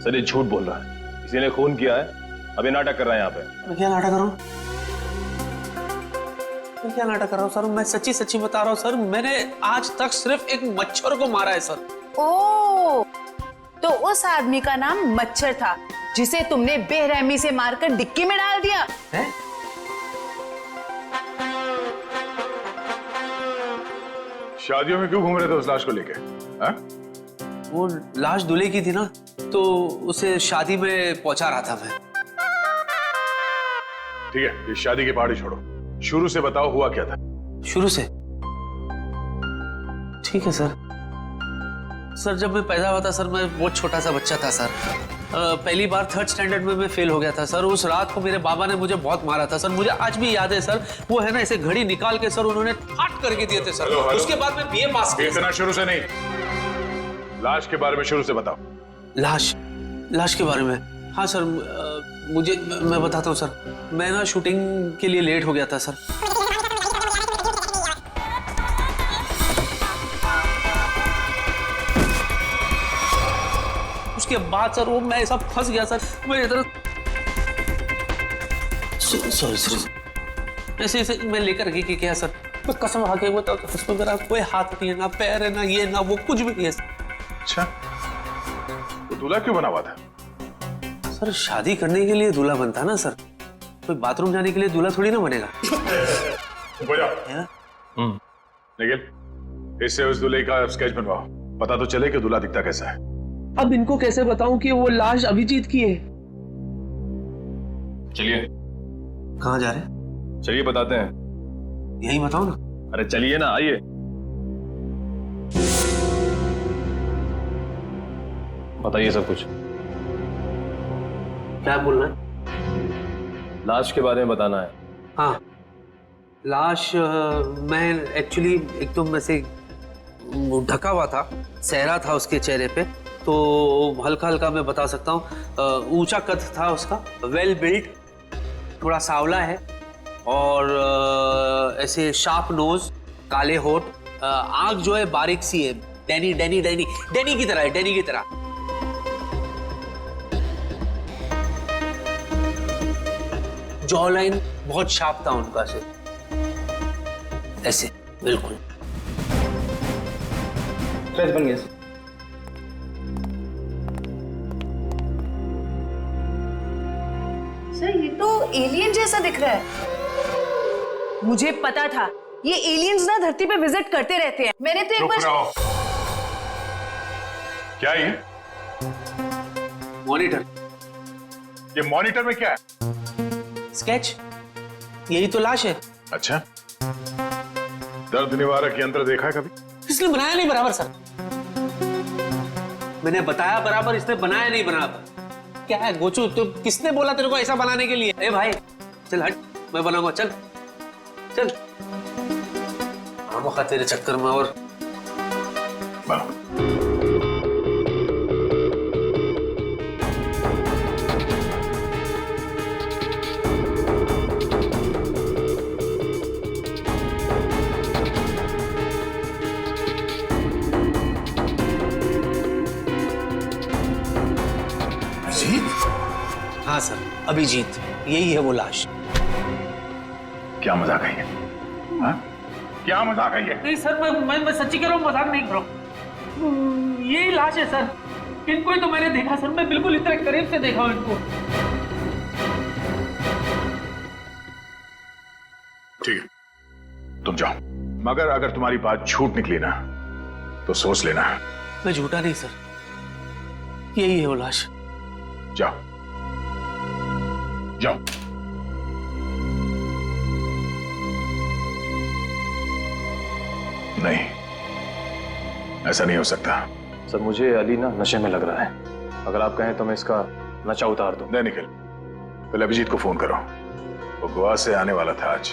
सर ये झूठ बोल रहा है, किसी ने खून किया है, अभी नाटक कर रहा है यहाँ पे। मैं क्या नाटक कर रहा हूँ? मैं क्या नाटक कर रहा हूँ सर? मैं सच्ची सच्ची बता रहा हूँ सर, मैंने आज तक सिर्फ एक मच्छर को मारा है सर। ओह, तो उस आदमी का नाम मच्छर था जिसे तुमने बेरहमी से मारकर डिक्की में डाल दिया है? शादियों में क्यों घूम रहे थे उस लाश को लेके? हाँ? वो लाश दूल्हे की थी ना, तो उसे शादी में पहुंचा रहा था मैं। ठीक है, ये शादी की पहाड़ी छोड़ो, शुरू से बताओ हुआ क्या था? शुरू से? ठीक है सर। सर जब मैं पैदा हुआ था सर, मैं बहुत छोटा सा बच्चा था सर। पहली बार 3rd स्टैंडर्ड में मैं फेल हो गया था सर। उस रात को मेरे बाबा ने मुझे बहुत मारा था सर, मुझे आज भी याद है सर। वो है ना, ऐसे घड़ी निकाल के सर उन्होंने फाट करके दिए थे सर। Hello, hello. उसके बाद मैं बीए पास किया। इतना शुरू से नहीं, लाश के बारे में शुरू से बताओ। लाश के बारे में? हाँ सर, मुझे मैं बताता हूँ सर। मैं ना शूटिंग के लिए लेट हो गया था सर। उसके बाद सर वो मैं ऐसा फंस गया सर, मैं इधर सॉरी ऐसे ऐसे मैं लेकर गई कि क्या सर, मैं कसम खा के बताओ तो उसमें मेरा कोई हाथ नहीं है, ना पैर है, ना ये ना वो, कुछ भी नहीं है। अच्छा, तो दूल्हा क्यों बना हुआ था? सर शादी करने के लिए दूल्हा बनता है ना सर, कोई बाथरूम जाने के लिए दूल्हा थोड़ी ना बनेगा। निखिल, इससे उस दूल्हे का स्केच बनवाओ, पता तो चले कि दूल्हा दिखता कैसा है। अब इनको कैसे बताऊं कि वो लाश अभिजीत की है? चलिए। कहाँ जा रहे? चलिए बताते हैं। यही बताओ ना। अरे चलिए ना, आइए। बताइए सब कुछ। क्या बोलना है? लाश के बारे में बताना है। हाँ, लाश मैं एक्चुअली एकदम ऐसे ढका हुआ था, सहरा था उसके चेहरे पे, तो हल्का हल्का मैं बता सकता हूँ। ऊंचा कद था उसका, वेल बिल्ट, थोड़ा सांवला है और ऐसे शार्प नोज, काले होठ, आंख जो है बारीक सी है, डैनी डैनी डैनी डैनी की तरह है, डैनी की तरह। जॉ लाइन बहुत शार्प था उनका से, ऐसे बिल्कुल। बन गया। सर ये तो एलियन जैसा दिख रहा है। मुझे पता था ये एलियंस ना धरती पे विजिट करते रहते हैं। मैंने तो एक बार। क्या ये? मॉनिटर। ये मॉनिटर में क्या है? स्केच। यही तो लाश है। अच्छा, दर्द निवारक यंत्र देखा है कभी? इसने बनाया नहीं बराबर सर। मैंने बताया बराबर, इसने बनाया नहीं बराबर। क्या है गोचू, तो किसने बोला तेरे को ऐसा बनाने के लिए? ए भाई चल हट, मैं बनाऊंगा, चल चल आमोखा तेरे चक्कर में और हाँ सर, अभिजीत, यही है वो लाश। क्या मजाक है ये? हाँ? क्या मजाक है ये? नहीं सर, मैं सच्ची कह रहा हूँ, मजाक नहीं कर रहा हूँ। यही लाश है सर। इनको ही तो मैंने देखा सर, मैं बिल्कुल इतने करीब से देखा हूँ इनको। ठीक है, तुम जाओ, मगर अगर तुम्हारी बात झूठ निकली ना तो सोच लेना। मैं झूठा नहीं सर, यही है वो लाश। जाओ जाओ। नहीं, ऐसा नहीं हो सकता। सर मुझे अली ना नशे में लग रहा है, अगर आप कहें तो मैं इसका नशा उतार दूं। नहीं निखिल, पहले अभिजीत को फोन करो, वो गोवा से आने वाला था आज।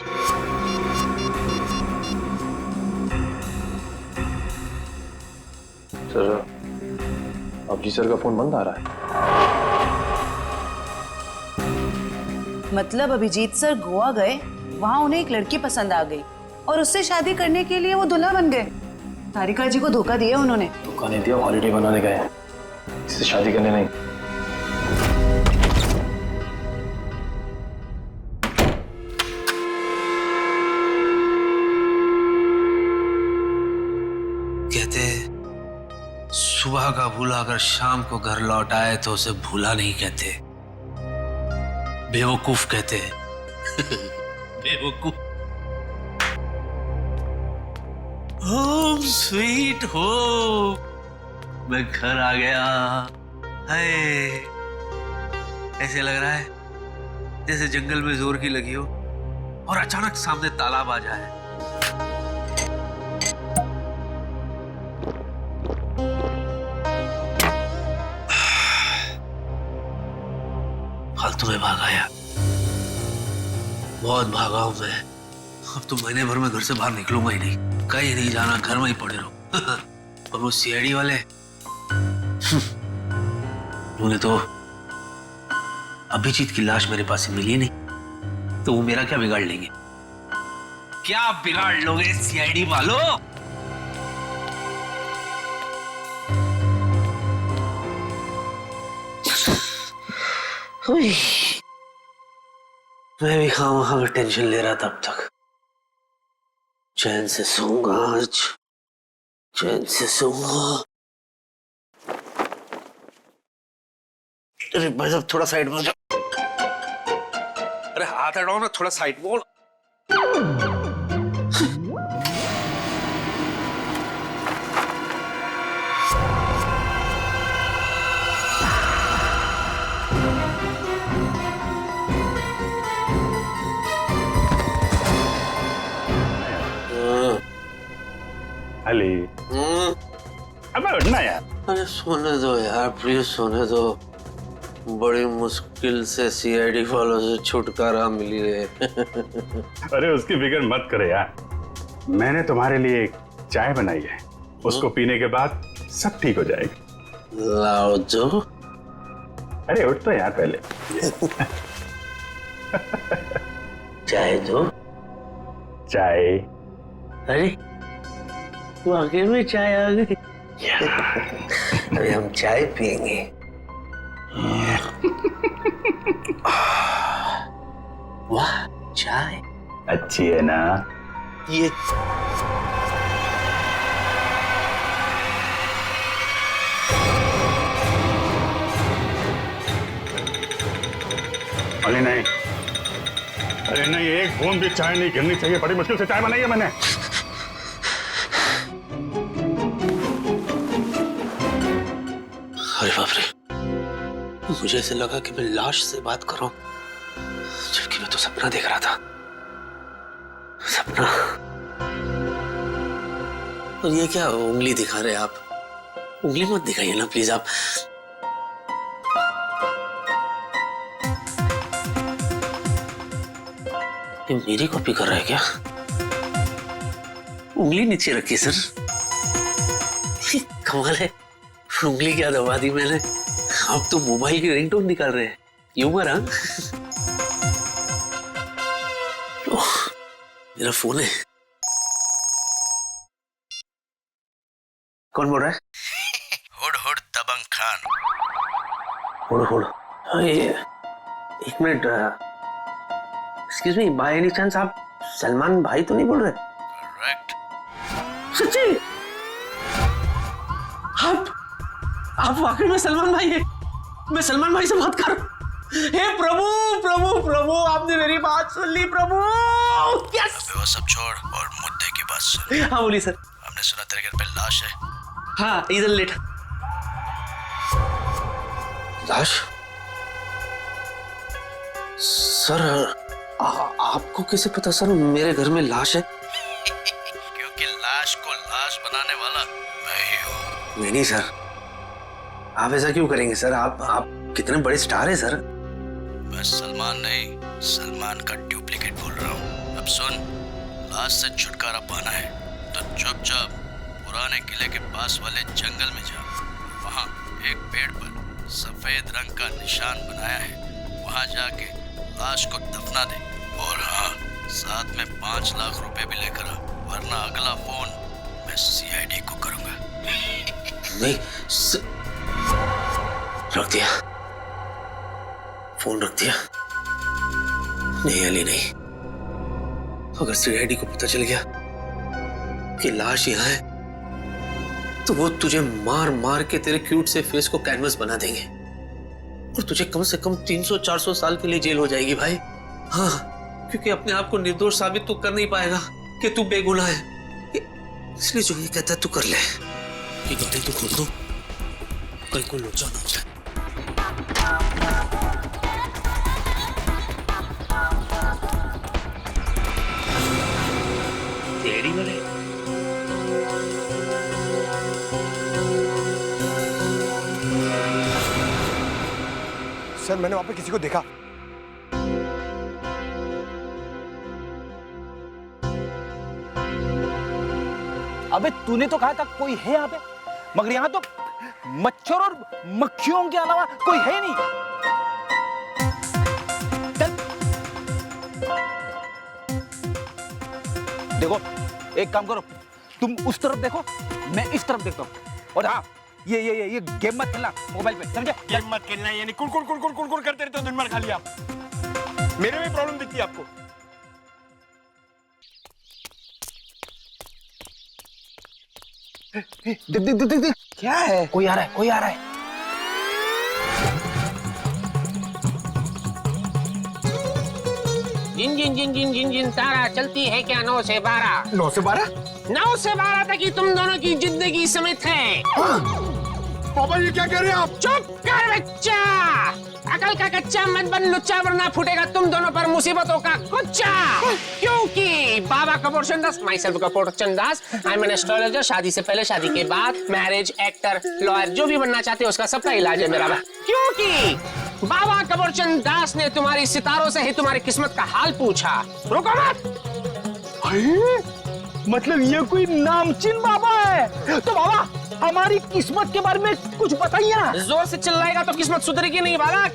सर अभिजीत सर का फोन बंद आ रहा है। मतलब अभिजीत सर गोवा गए, वहां उन्हें एक लड़की पसंद आ गई और उससे शादी करने के लिए वो दूल्हा बन गए। तारिका जी को धोखा दिया उन्होंने। धोखा नहीं दिया, हॉलिडे बनाने गए, इससे शादी करने नहीं। कहते सुबह का भूला अगर शाम को घर लौट आए तो उसे भूला नहीं कहते, बेवकूफ कहते हैं। बेवकूफ। होम स्वीट होम, मैं घर आ गया। हाय, ऐसे लग रहा है जैसे जंगल में जोर की लगी हो और अचानक सामने तालाब आ जाए। फालतू में भाग आया, बहुत भागा हूं मैं। अब तो महीने भर में घर से बाहर निकलूंगा ही नहीं, कहीं नहीं जाना, घर में ही पड़े रहो। और वो सीआईडी वाले उन्हें तो अभिजीत की लाश मेरे पास मिली नहीं, तो वो मेरा क्या बिगाड़ लेंगे? क्या बिगाड़ लोगे सीआईडी वालों? मैं भी खामखा में टेंशन ले रहा था अब तक। चैन से सोऊंगा आज, चैन से सोऊंगा। अरे भाई साहब थोड़ा साइड में हो जाओ। अरे हाथ हटाओ ना, थोड़ा साइड में हो। अली, अब उठना यार। अरे सोने दो यार, प्लीज सोने दो। बड़ी मुश्किल से सीआईडी वालों से छुटकारा मिली है। अरे उसकी फिक्र मत करे यार, मैंने तुम्हारे लिए एक चाय बनाई है, उसको पीने के बाद सब ठीक हो जाएगा। लाओ दो। अरे उठ तो यार पहले। चाय दो। चाय। अरे वाकई में चाय आ गई। अभी हम चाय पियेंगे। वाह, चाय अच्छी है ना? ये अरे नहीं, अरे नहीं, एक बूंद भी चाय नहीं गिरनी चाहिए। बड़ी मुश्किल से चाय बनाई है मैंने। अरे बाप रे, मुझे ऐसे लगा कि मैं लाश से बात कर रहा हूं, जबकि मैं तो सपना देख रहा था। सपना। और ये क्या उंगली दिखा रहे आप? उंगली मत दिखाइए ना प्लीज आप। ये मेरी कॉपी कर रहा है क्या? उंगली नीचे रखी सर। कमाल है, उंगली क्या दबा दी मैंने। अब तो मोबाइल की रिंगटोन निकाल रहे हैं। ह्यूमर, हाँ? मेरा फोन है। कौन बोल रहा है? हुड हुड दबंग खान। हुड हुड। एक minute, excuse me, by any chance आप सलमान भाई तो नहीं बोल रहे? करेक्ट। सच्ची? आप वाकई में सलमान भाई हैं? मैं सलमान भाई से बात कर रहा हूं। हे प्रभु प्रभु प्रभु, आपने मेरी बात सुन ली प्रभु। यस। वो सब छोड़ और मुद्दे की बात सुन। हाँ बोलिए सर। हमने सुना तेरे घर पे लाश है। हाँ, इधर लेट। लाश? सर आपको कैसे पता सर मेरे घर में लाश है? क्योंकि लाश को लाश बनाने वाला मैं ही हूँ। नहीं सर, आप ऐसा क्यों करेंगे सर? आप कितने बड़े स्टार हैं सर। मैं सलमान नहीं, सलमान का डुप्लीकेट बोल रहा हूँ। अब सुन, लाश से छुटकारा पाना है तो चुपचाप पुराने किले के पास वाले जंगल में जा। वहाँ एक पेड़ पर सफेद रंग का निशान बनाया है, वहाँ जाके लाश को दफना दे। और हाँ, साथ में 5 लाख रुपए भी लेकर आ, वरना अगला फोन मैं CID को करूंगा। नहीं रख दिया, फोन रख दिया। नहीं अली नहीं, अगर CID को पता चल गया कि लाश यहाँ है तो वो तुझे मार मार के तेरे क्यूट से फेस को कैनवस बना देंगे और तुझे कम से कम 300-400 साल के लिए जेल हो जाएगी भाई। हाँ, क्योंकि अपने आप को निर्दोष साबित तो कर नहीं पाएगा कि तू बेगुनाह है। इसलिए जो ये कहता है तू कर ले। ये गलती तू खोल दो, कहीं को लोचा ना हो जाए। तेरी वाले सर, मैंने वहां पे किसी को देखा। अबे तूने तो कहा था कोई है यहाँ पे, मगर यहाँ तो मच्छर और मक्खियों के अलावा कोई है नहीं। चल। देखो, एक काम करो, तुम उस तरफ देखो, मैं इस तरफ देखता हूँ। और हाँ, ये गेम मत खेलना मोबाइल पे, समझे? गेम मत खेलना, यानी कुड़ करते रहते हो दिन भर खाली आप। मेरे में प्रॉब्लम दिखती है आपको। देख क्या है? कोई आ रहा है। जिन जिन जिन जिन जिन जिन तारा चलती है क्या 9 से 12? 9 से 12? 9 से 12 तक ही तुम दोनों की जिंदगी समित है। पापा ये क्या कह रहे हैं आप? चुप कर बच्चा, अकल का कच्चा मत बन लुच्चा, वरना फूटेगा तुम दोनों पर मुसीबतों का कुच्चा। क्योंकि Baba Kapoor Chandas, myself Kapoor Chandas, I am an astrologer. शादी से पहले, शादी के बाद, मैरिज, एक्टर, लॉयर, जो भी बनना चाहते हो उसका सबका इलाज है मेरा। क्योंकि बाबा कपूर चंदास ने तुम्हारी सितारों से ही तुम्हारी किस्मत का हाल पूछा। रुको मत। मतलब ये कोई नामचीन बाबा है? तो बाबा हमारी किस्मत के बारे में कुछ बताइए ना। जोर से चिल्लाएगा तो किस्मत सुधरेगी नहीं बालक।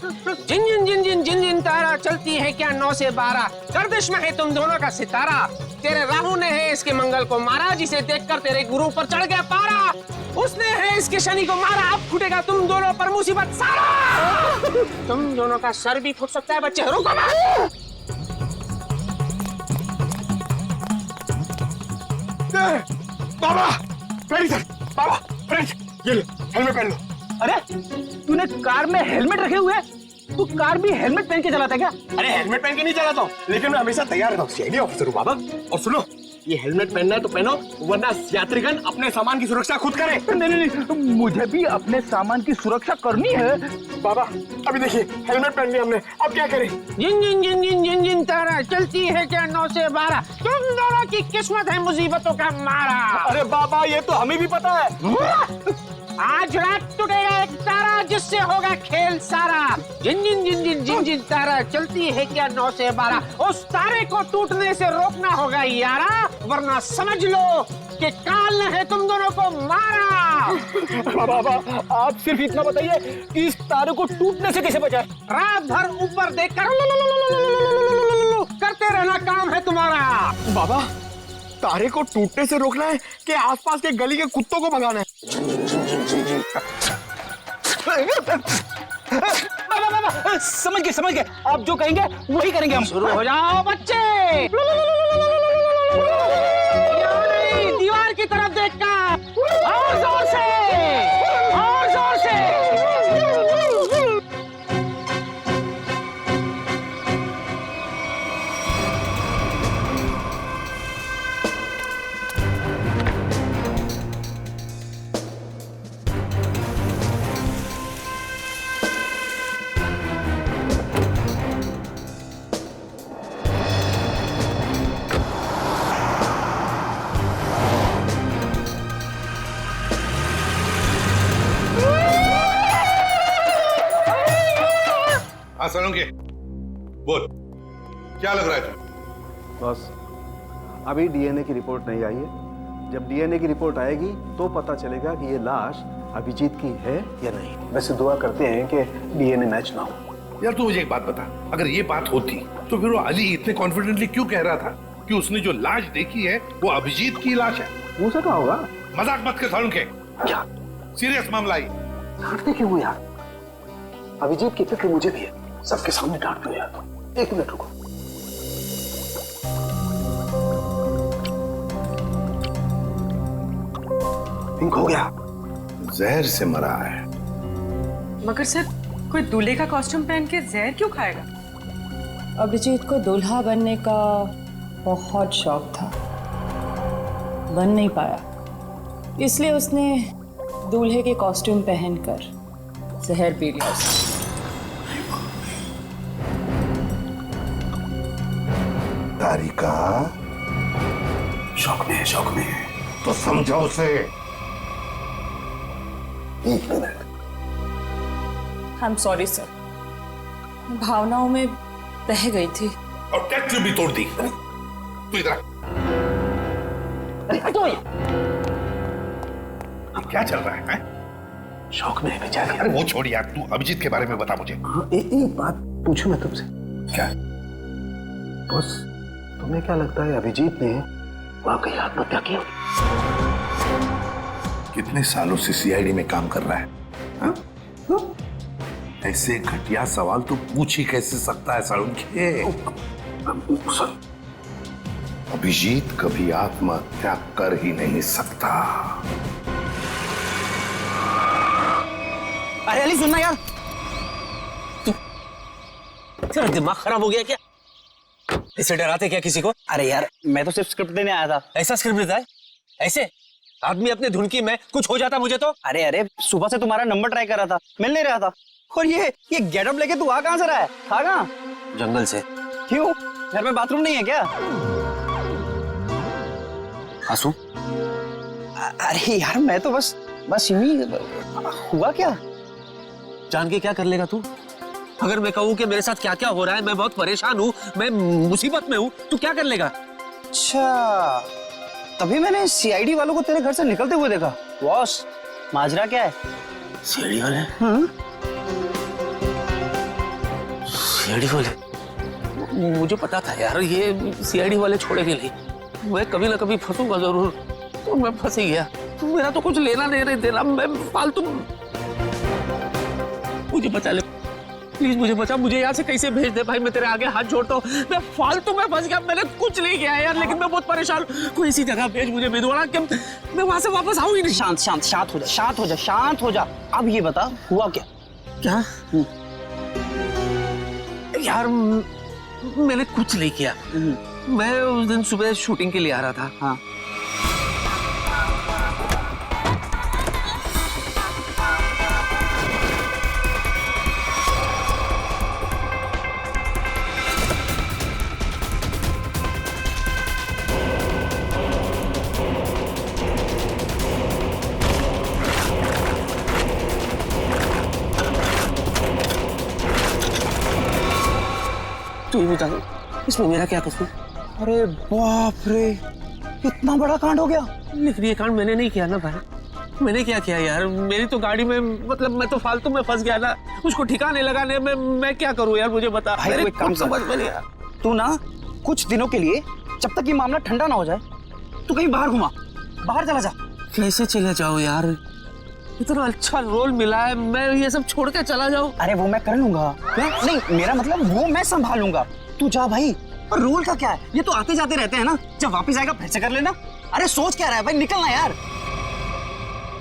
जिन जिन जिन जिन जिन जिन तारा चलती है क्या 9 से 12, गर्दिश में है तुम दोनों का सितारा। तेरे राहु ने है इसके मंगल को मारा, जिसे देखकर तेरे गुरु पर चढ़ गया पारा। उसने है इसके शनि को मारा, अब फूटेगा तुम दोनों पर मुसीबत सारा। तुम दोनों का सर भी फूट सकता है बच्चे। रुको मत। बाबा बाबा ये ले, हेलमेट पहन लो। अरे तूने कार में हेलमेट रखे हुए? तू कार भी हेलमेट पहन के चलाता है क्या? अरे हेलमेट पहन के नहीं चलाता हूँ, लेकिन मैं हमेशा तैयार रहता हूँ। CID ऑफिसर हूँ बाबा। और सुनो, ये हेलमेट पहनना है तो पहनो, वरना यात्रीगण अपने सामान की सुरक्षा खुद करे। नहीं, मुझे भी अपने सामान की सुरक्षा करनी है। बाबा अभी देखिए, हेलमेट पहन लिया हमने, अब क्या करें? जिन जिन जिन जिन जिन जिन तारा चलती है क्या 9 से 12, तुम दोनों की किस्मत है मुसीबतों का मारा। अरे बाबा ये तो हमें भी पता है। आज रात टूटेगा एक तारा जिससे होगा खेल सारा। जिन जिन जिन जिन जिन जिन तारा चलती है क्या 9 से 12, उस तारे को टूटने से रोकना होगा यारा, वरना समझ लो कि काल ने तुम दोनों को मारा। बाबा आप सिर्फ इतना बताइए कि इस तारे को टूटने से कैसे बचाए। रात भर ऊपर देखकर करते रहना काम है तुम्हारा। बाबा तारे को टूटने से रोकना है कि आसपास के गली के कुत्तों को भगाना है? बाबा समझ गए आप जो कहेंगे वही करेंगे हम। शुरू हो जाओ बच्चे। दीवार की तरफ देखकर और जोर से, और जोर से। हाँ सोलंकी, बोल क्या लग रहा है तुझे? बस अभी डीएनए की रिपोर्ट नहीं आई है। जब डीएनए की रिपोर्ट आएगी तो पता चलेगा कि ये लाश अभिजीत की है या नहीं। वैसे दुआ करते हैं कि डीएनए मैच ना हो। यार तू मुझे एक बात बता, अगर ये बात होती तो फिर वो अली इतने कॉन्फिडेंटली क्यों कह रहा था कि उसने जो लाश देखी है वो अभिजीत की लाश है? हो सका होगा। मजाक मत कर सोलंकी, क्या सीरियस मामला है। डांटते क्यों हो यार? अभिजीत की फिक्र मुझे भी है। सबके सामने डांट दो यार। एक मिनट रुको। पिंक हो गया। जहर से मरा है। मगर सर कोई दूल्हे का कॉस्ट्यूम पहन के जहर क्यों खाएगा? अभिजीत को दूल्हा बनने का बहुत शौक था, बन नहीं पाया, इसलिए उसने दूल्हे के कॉस्ट्यूम पहनकर जहर पी लिया उसने। तारिका शौक में है, शौक में है। तो समझो उसे। एक minute. I am sorry sir, भावनाओं में बह गई थी। और टैक्सी भी तोड़ दी। तू इधर क्या चल रहा है? शौक में है बेचारी। अरे वो छोड़ यार, तू अभिजीत के बारे में बता मुझे। एक बात पूछूं मैं तुमसे? क्या? बॉस तुम्हें क्या लगता है अभिजीत ने वाकई आत्महत्या की? कितने सालों से सीआईडी में काम कर रहा है? हा? ऐसे घटिया सवाल तो पूछ ही कैसे सकता है सालुंखे? अभिजीत कभी आत्महत्या कर ही नहीं सकता। अरे अली सुनना यार, तेरा दिमाग खराब हो गया क्या? इसे डराते क्या किसी को? अरे यार मैं तो सिर्फ स्क्रिप्ट देने आया था। ऐसा स्क्रिप्ट देता है? ऐसे आदमी अपने धुन की में कुछ हो जाता मुझे तो। अरे सुबह से तुम्हारा नंबर ट्राई कर रहा था, मिल नहीं रहा था। और ये गेटअप लेके तू आ कहां से रहा है? था कहां? जंगल से। क्यों? घर में बाथरूम नहीं है क्या? आंसू? अरे यार मैं तो बस यूं ही। हुआ क्या? जान के क्या कर लेगा तू? अगर मैं कहूँ कि मेरे साथ क्या क्या हो रहा है, मैं बहुत परेशान हूँ, मैं मुसीबत में हूँ, तू क्या कर लेगा? अच्छा तभी मैंने सीआईडी वालों को तेरे घर से निकलते हुए देखा। बॉस माजरा क्या है? सीआईडी वाले? सीआईडी वाले? मुझे पता था यार ये सीआईडी वाले छोड़ेंगे नहीं। मैं कभी ना कभी फंसूंगा जरूर। तो मैं फंस ही गया। तू मेरा तो कुछ लेना नहीं देना, मैं फालतू। मुझे बचा ले प्लीज, मुझे बचा। मुझे यहाँ से कैसे भेज दे भाई, मैं तेरे आगे हाथ जोड़ता हूँ। मैं फालतू में फंस गया, मैंने कुछ नहीं किया यार, लेकिन मैं बहुत परेशान हूँ। कोई ऐसी जगह भेज मुझे भिदवाड़ा कि मैं वहां से वापस आऊँ ही नहीं। शांत हो जा। अब ये बता हुआ क्या? क्या? यार मैंने कुछ नहीं किया। मैं उस दिन सुबह शूटिंग के लिए आ रहा था। हाँ तू ही बता, इसमें मेरा क्या कसूर? अरे बाप रे, इतना बड़ा कांड हो गया। लेकिन ये कांड मैंने नहीं किया ना भाई, मैंने क्या किया यार? मेरी तो गाड़ी में, मतलब मैं तो फालतू में फंस गया ना, उसको ठिकाने लगाने में मैं क्या करूं यार, मुझे बता। भाई तू एक काम समझ में नहीं, तू ना कुछ दिनों के लिए, जब तक ये मामला ठंडा ना हो जाए, तू कहीं बाहर घुमा, बाहर चला जा। कैसे चले जाओ यार, इतना अच्छा रोल मिला है, मैं ये सब छोड़ के चला जाऊं? अरे वो मैं कर लूंगा। नहीं, मेरा मतलब वो मैं संभालूंगा, तू जा भाई। और रोल का क्या है, ये तो आते जाते रहते हैं ना, जब वापस आएगा फिर से कर लेना। अरे सोच क्या रहा है भाई, निकलना यार।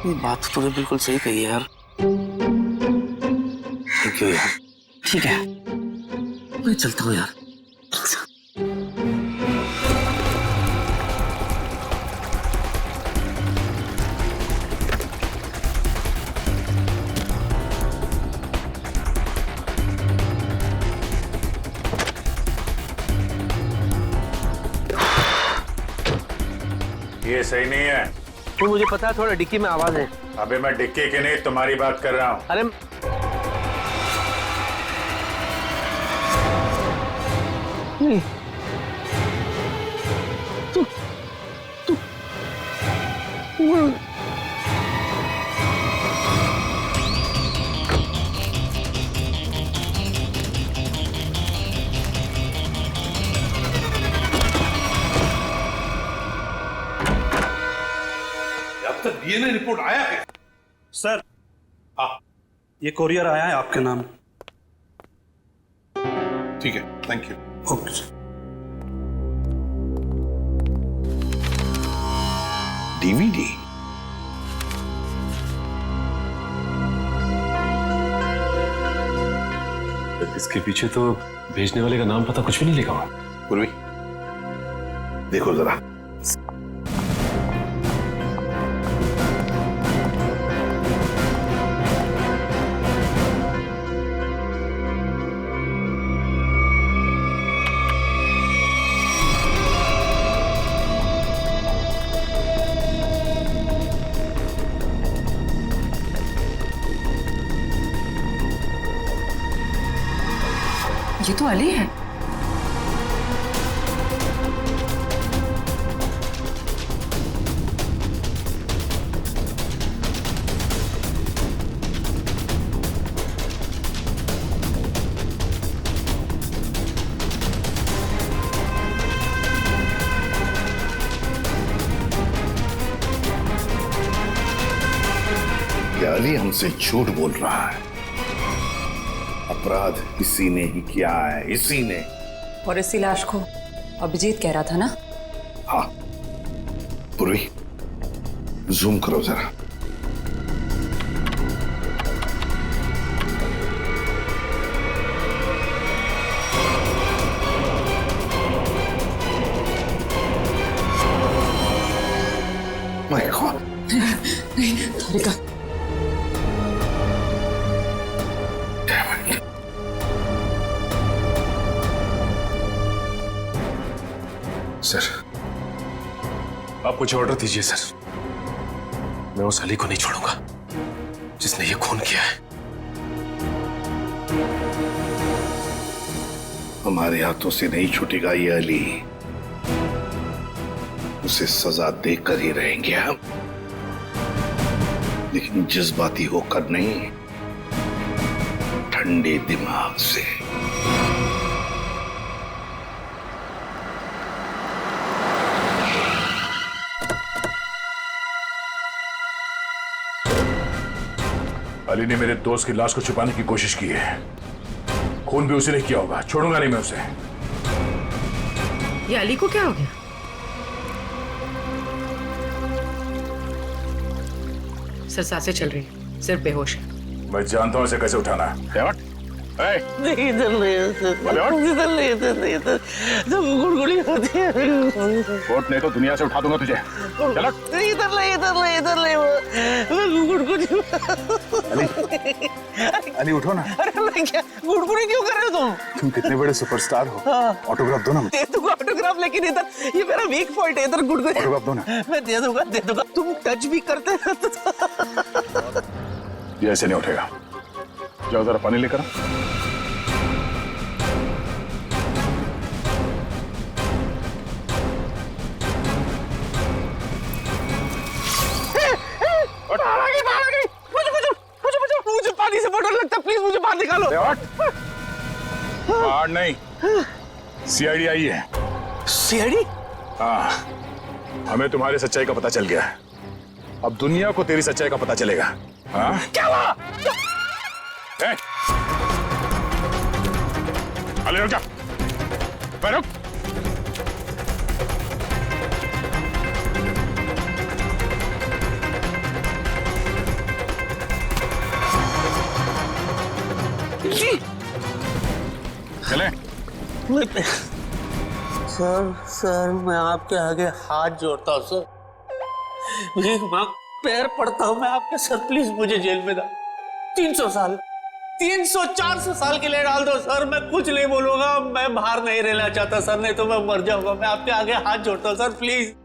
ये बात तो तूने बिल्कुल सही कही है यार। थैंक यू यार। ठीक है, मैं चलता हूँ यार। ये सही नहीं है। तो मुझे पता है, थोड़ा डिक्की में आवाज है। अबे मैं डिक्की की नहीं, तुम्हारी बात कर रहा हूँ। अरे नहीं, तू अब तक डीएनए रिपोर्ट आया है? सर, ये कोरियर आया है आपके नाम। ठीक है, thank you. Okay sir. DVD? इसके पीछे तो भेजने वाले का नाम पता कुछ भी नहीं लिखा हुआ। पूर्वी, देखो जरा। ये तो अली है। ये अली हमसे झूठ बोल रहा है। अपराध इसी ने ही किया है, इसी ने। और इसी लाश को अभिजीत कह रहा था ना? हाँ पूर्वी, जूम करो जरा। My God. तारिका, सर, आप कुछ ऑर्डर दीजिए सर। मैं उस अली को नहीं छोड़ूंगा जिसने ये खून किया है। हमारे हाथों से नहीं छूटेगा ये अली। उसे सजा देकर ही रहेंगे हम, लेकिन जज्बाती होकर नहीं, ठंडे दिमाग से। अली ने मेरे दोस्त की लाश को छुपाने की कोशिश की है। खून भी उसी ने किया होगा, छोड़ूंगा नहीं मैं उसे। ये अली को क्या हो गया? सर सांसें चल रही, सिर्फ बेहोश है। मैं जानता हूं इसे कैसे उठाना है। नहीं, इधर नहीं, इधर नहीं, इधर नहीं, इधर तो गुड़गुड़ी होती है। कोर्ट नहीं तो दुनिया से उठा दूंगा तुझे। चलो। इधर नहीं, इधर नहीं, इधर नहीं, गुड़गुड़ी। अली उठो ना। अरे मैं क्या, गुड़गुड़ी क्यों कर रहे हो तुम? तुम कितने बड़े सुपरस्टार हो। ऑटोग्राफ दो ना मुझे। दे दूंगा ऑटोग्राफ, लेकिन इधर ये मेरा वीक पॉइंट है, इधर गुड़गुड़ी। ऑटोग्राफ दो ना। मैं दे दूंगा, दे दूंगा। तुम टच भी करते हैं ये ऐसे नहीं उठेगा। जाओ जरा पानी लेकर। बाहर नहीं, सीआईडी आई है। सीआईडी? हाँ, हमें तुम्हारी सच्चाई का पता चल गया है। अब दुनिया को तेरी सच्चाई का पता चलेगा। हाँ? क्या हुआ? अरे रुक जा, रुक। चले। सर मैं आपके आगे हाथ जोड़ता हूँ सर, भीख मांग पैर पड़ता हूँ मैं आपके सर, प्लीज मुझे जेल में डाल। 300 साल 300-400 साल के लिए डाल दो सर, मैं कुछ नहीं बोलूंगा, मैं बाहर नहीं रहना चाहता सर, नहीं तो मैं मर जाऊंगा। मैं आपके आगे हाथ जोड़ता हूँ सर, प्लीज।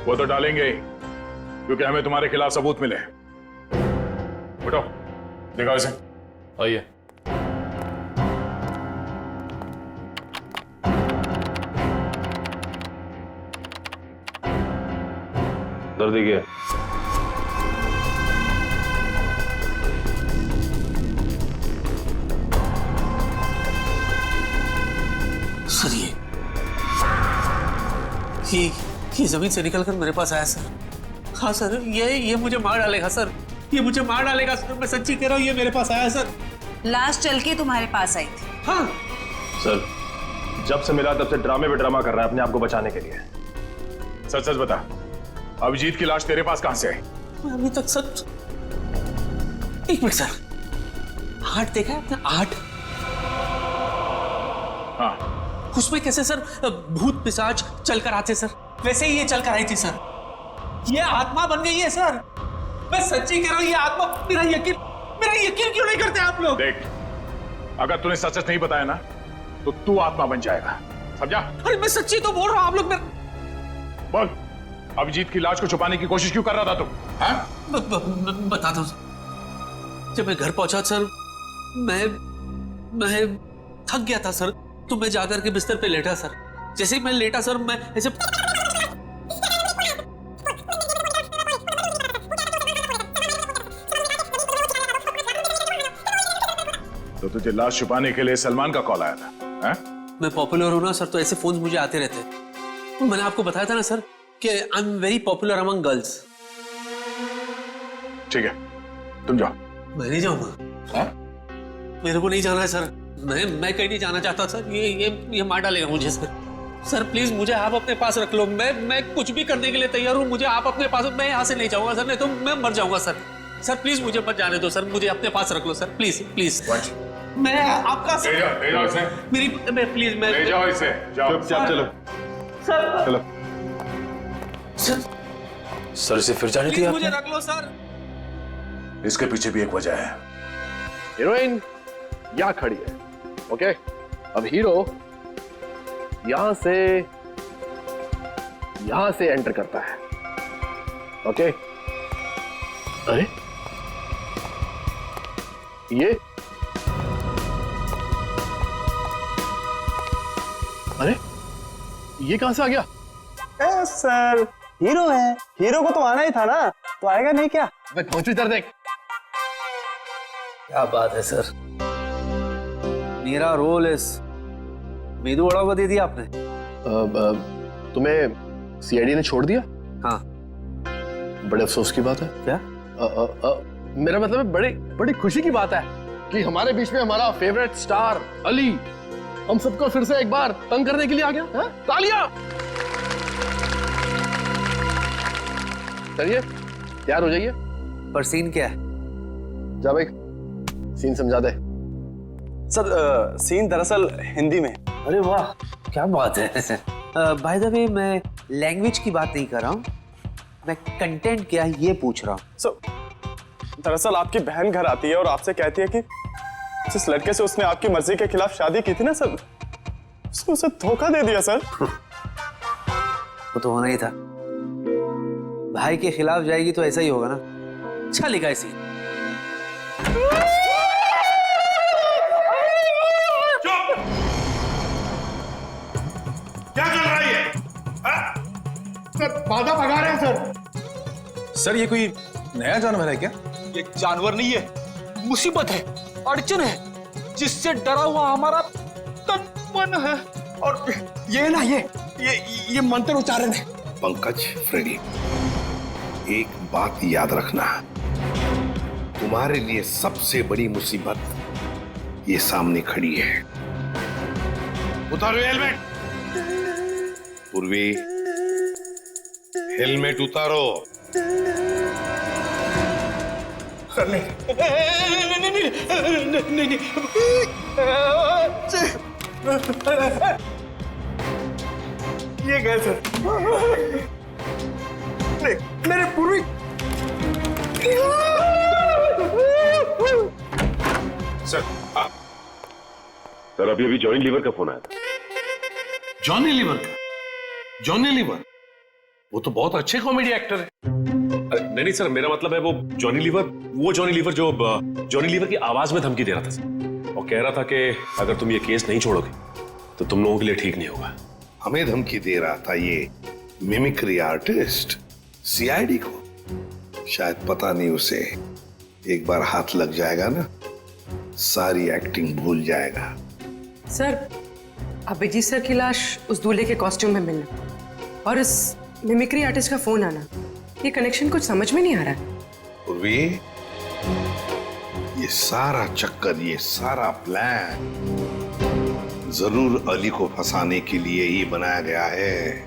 वो तो डालेंगे क्योंकि हमें तुम्हारे खिलाफ सबूत मिले। उठो, दिखाओ इसे। आइए। दर्द क्या? सर ये जमीन से निकलकर मेरे पास आया सर। हाँ सर, ये मुझे मार डालेगा सर, ये मुझे मार डालेगा सर, मैं सच्ची कह रहा हूँ, ये मेरे पास आया सर। लाश चल के तुम्हारे पास आई थी? हाँ सर, जब से मिला तब से ड्रामे पे ड्रामा कर रहा है अपने आप को बचाने के लिए। सच सच बता, अभिजीत की लाश तेरे पास कहां से आई? मैं अभी तक सच। एक मिनट सर, 8 देखा है आपने? 8? हाँ। उसमें कैसे सर भूत पिशाच चलकर आते सर, वैसे ही ये चलकर आई थी सर। ये आत्मा बन गई है सर, मैं सच्ची कह रहा हूँ, ये आत्मा। मेरा यकीन क्यों नहीं करते आप लोग? देख, अगर तूने सच सच नहीं बताया ना तो तू आत्मा बन जाएगा, समझा? अरे मैं सच्ची तो बोल रहा हूँ, आप लोग बोल, अभिजीत की लाश को छुपाने की कोशिश क्यों कर रहा था तुम? बता दो। जब मैं घर पहुंचा सर, मैं थक गया था सर, तो मैं जाकर के बिस्तर पे लेटा सर। जैसे ही मैं लेटा सर, मैं ऐसे तो तुझे लाश छुपाने के लिए सलमान का कॉल आया था? है? मैं पॉपुलर हूं ना सर, तो ऐसे फोन मुझे आते रहते हैं। तो मैंने आपको बताया था ना सर कि I am very popular among girls. ठीक है, तुम जाओ। मैं नहीं जाऊंगा। मेरे को नहीं जाना है सर, मैं कहीं नहीं जाना चाहता सर। ये मार डालेगा मुझे सर। सर प्लीज मुझे आप अपने पास रख लो, मैं कुछ भी करने के लिए तैयार हूँ। मुझे आप अपने पास, मैं यहाँ से नहीं जाऊंगा सर, नहीं तो मैं मर जाऊंगा सर। सर प्लीज मुझे मत जाने दो सर, मुझे अपने पास रख लो सर, प्लीज प्लीज। मैं आपका ले जाओ इसे। मेरी प्लीज मैं ले जाओ इसे, जाओ। चुपचाप चलो सर। चलो सर, इसे फिर जाने दिया मुझे रख लो सर। इसके पीछे भी एक वजह है। हीरोइन यहाँ खड़ी है, ओके? अब हीरो यहां से एंटर करता है, ओके? अरे ये कहां से आ गया? सर हीरो है, हीरो को तो आना ही था ना, तो आएगा नहीं क्या? मैं पहुंचू, इधर देख। क्या बात है सर, मेरा रोल इस मेदू वड़ा को दे दिया आपने। तुम्हें सीआईडी ने छोड़ दिया? हाँ। बड़े अफसोस की बात है। क्या? मेरा मतलब है बड़ी खुशी की बात है कि हमारे बीच में हमारा फेवरेट स्टार अली हम सबको फिर से एक बार तंग करने के लिए आ गया है? तालियां! चलिए तैयार हो जाइए। पर सीन क्या है? जा भाई, सीन समझा दे। सर सीन दरअसल हिंदी में। अरे वाह, क्या बात है। बाय द वे, मैं लैंग्वेज की बात नहीं कर रहा हूँ, मैं कंटेंट क्या है ये पूछ रहा हूँ। सर दरअसल आपकी बहन घर आती है और आपसे कहती है कि जिस लड़के से उसने आपकी मर्जी के खिलाफ शादी की थी ना सर, उसने उसे धोखा दे दिया सर। वो तो होना ही था, भाई के खिलाफ जाएगी तो ऐसा ही होगा ना। अच्छा लिखा है सीन। क्या चल रहा है ये? सर बाधा भगा रहे हैं सर ये कोई नया जानवर है क्या? ये जानवर नहीं है, मुसीबत है, अड़चन है, जिससे डरा हुआ हमारा मन है और ये ना ये मंत्र उच्चारण है। पंकज, फ्रेडी, एक बात याद रखना, तुम्हारे लिए सबसे बड़ी मुसीबत ये सामने खड़ी है। उतारो हेलमेट। पूर्वी, हेलमेट उतारो। नहीं ये गए सर। नहीं, मेरे पूर्वी। सर अभी जॉनी लीवर का फोन आया था। जॉनी लीवर का? जॉनी लीवर वो तो बहुत अच्छे कॉमेडी एक्टर है। नहीं सर, मेरा मतलब है वो जॉनी लीवर जो जॉनी लीवर की आवाज में धमकी दे रहा था सर, और कह रहा था कि अगर तुम ये केस नहीं छोड़ोगे तो तुम लोगों के लिए ठीक नहीं होगा। हमें धमकी दे रहा था ये मिमिक्री आर्टिस्ट सीआईडी को। शायद पता नहीं उसे एक बार हाथ लग जाएगा ना, सारी एक्टिंग भूल जाएगा। सर, अभिजीत सर की लाश उस दूल्हे के कॉस्ट्यूम में मिलना और उस मिमिक्री आर्टिस्ट का फोन आना, ये कनेक्शन कुछ समझ में नहीं आ रहा है। पूर्वी, ये सारा चक्कर, ये सारा प्लान जरूर अली को फंसाने के लिए ही बनाया गया है।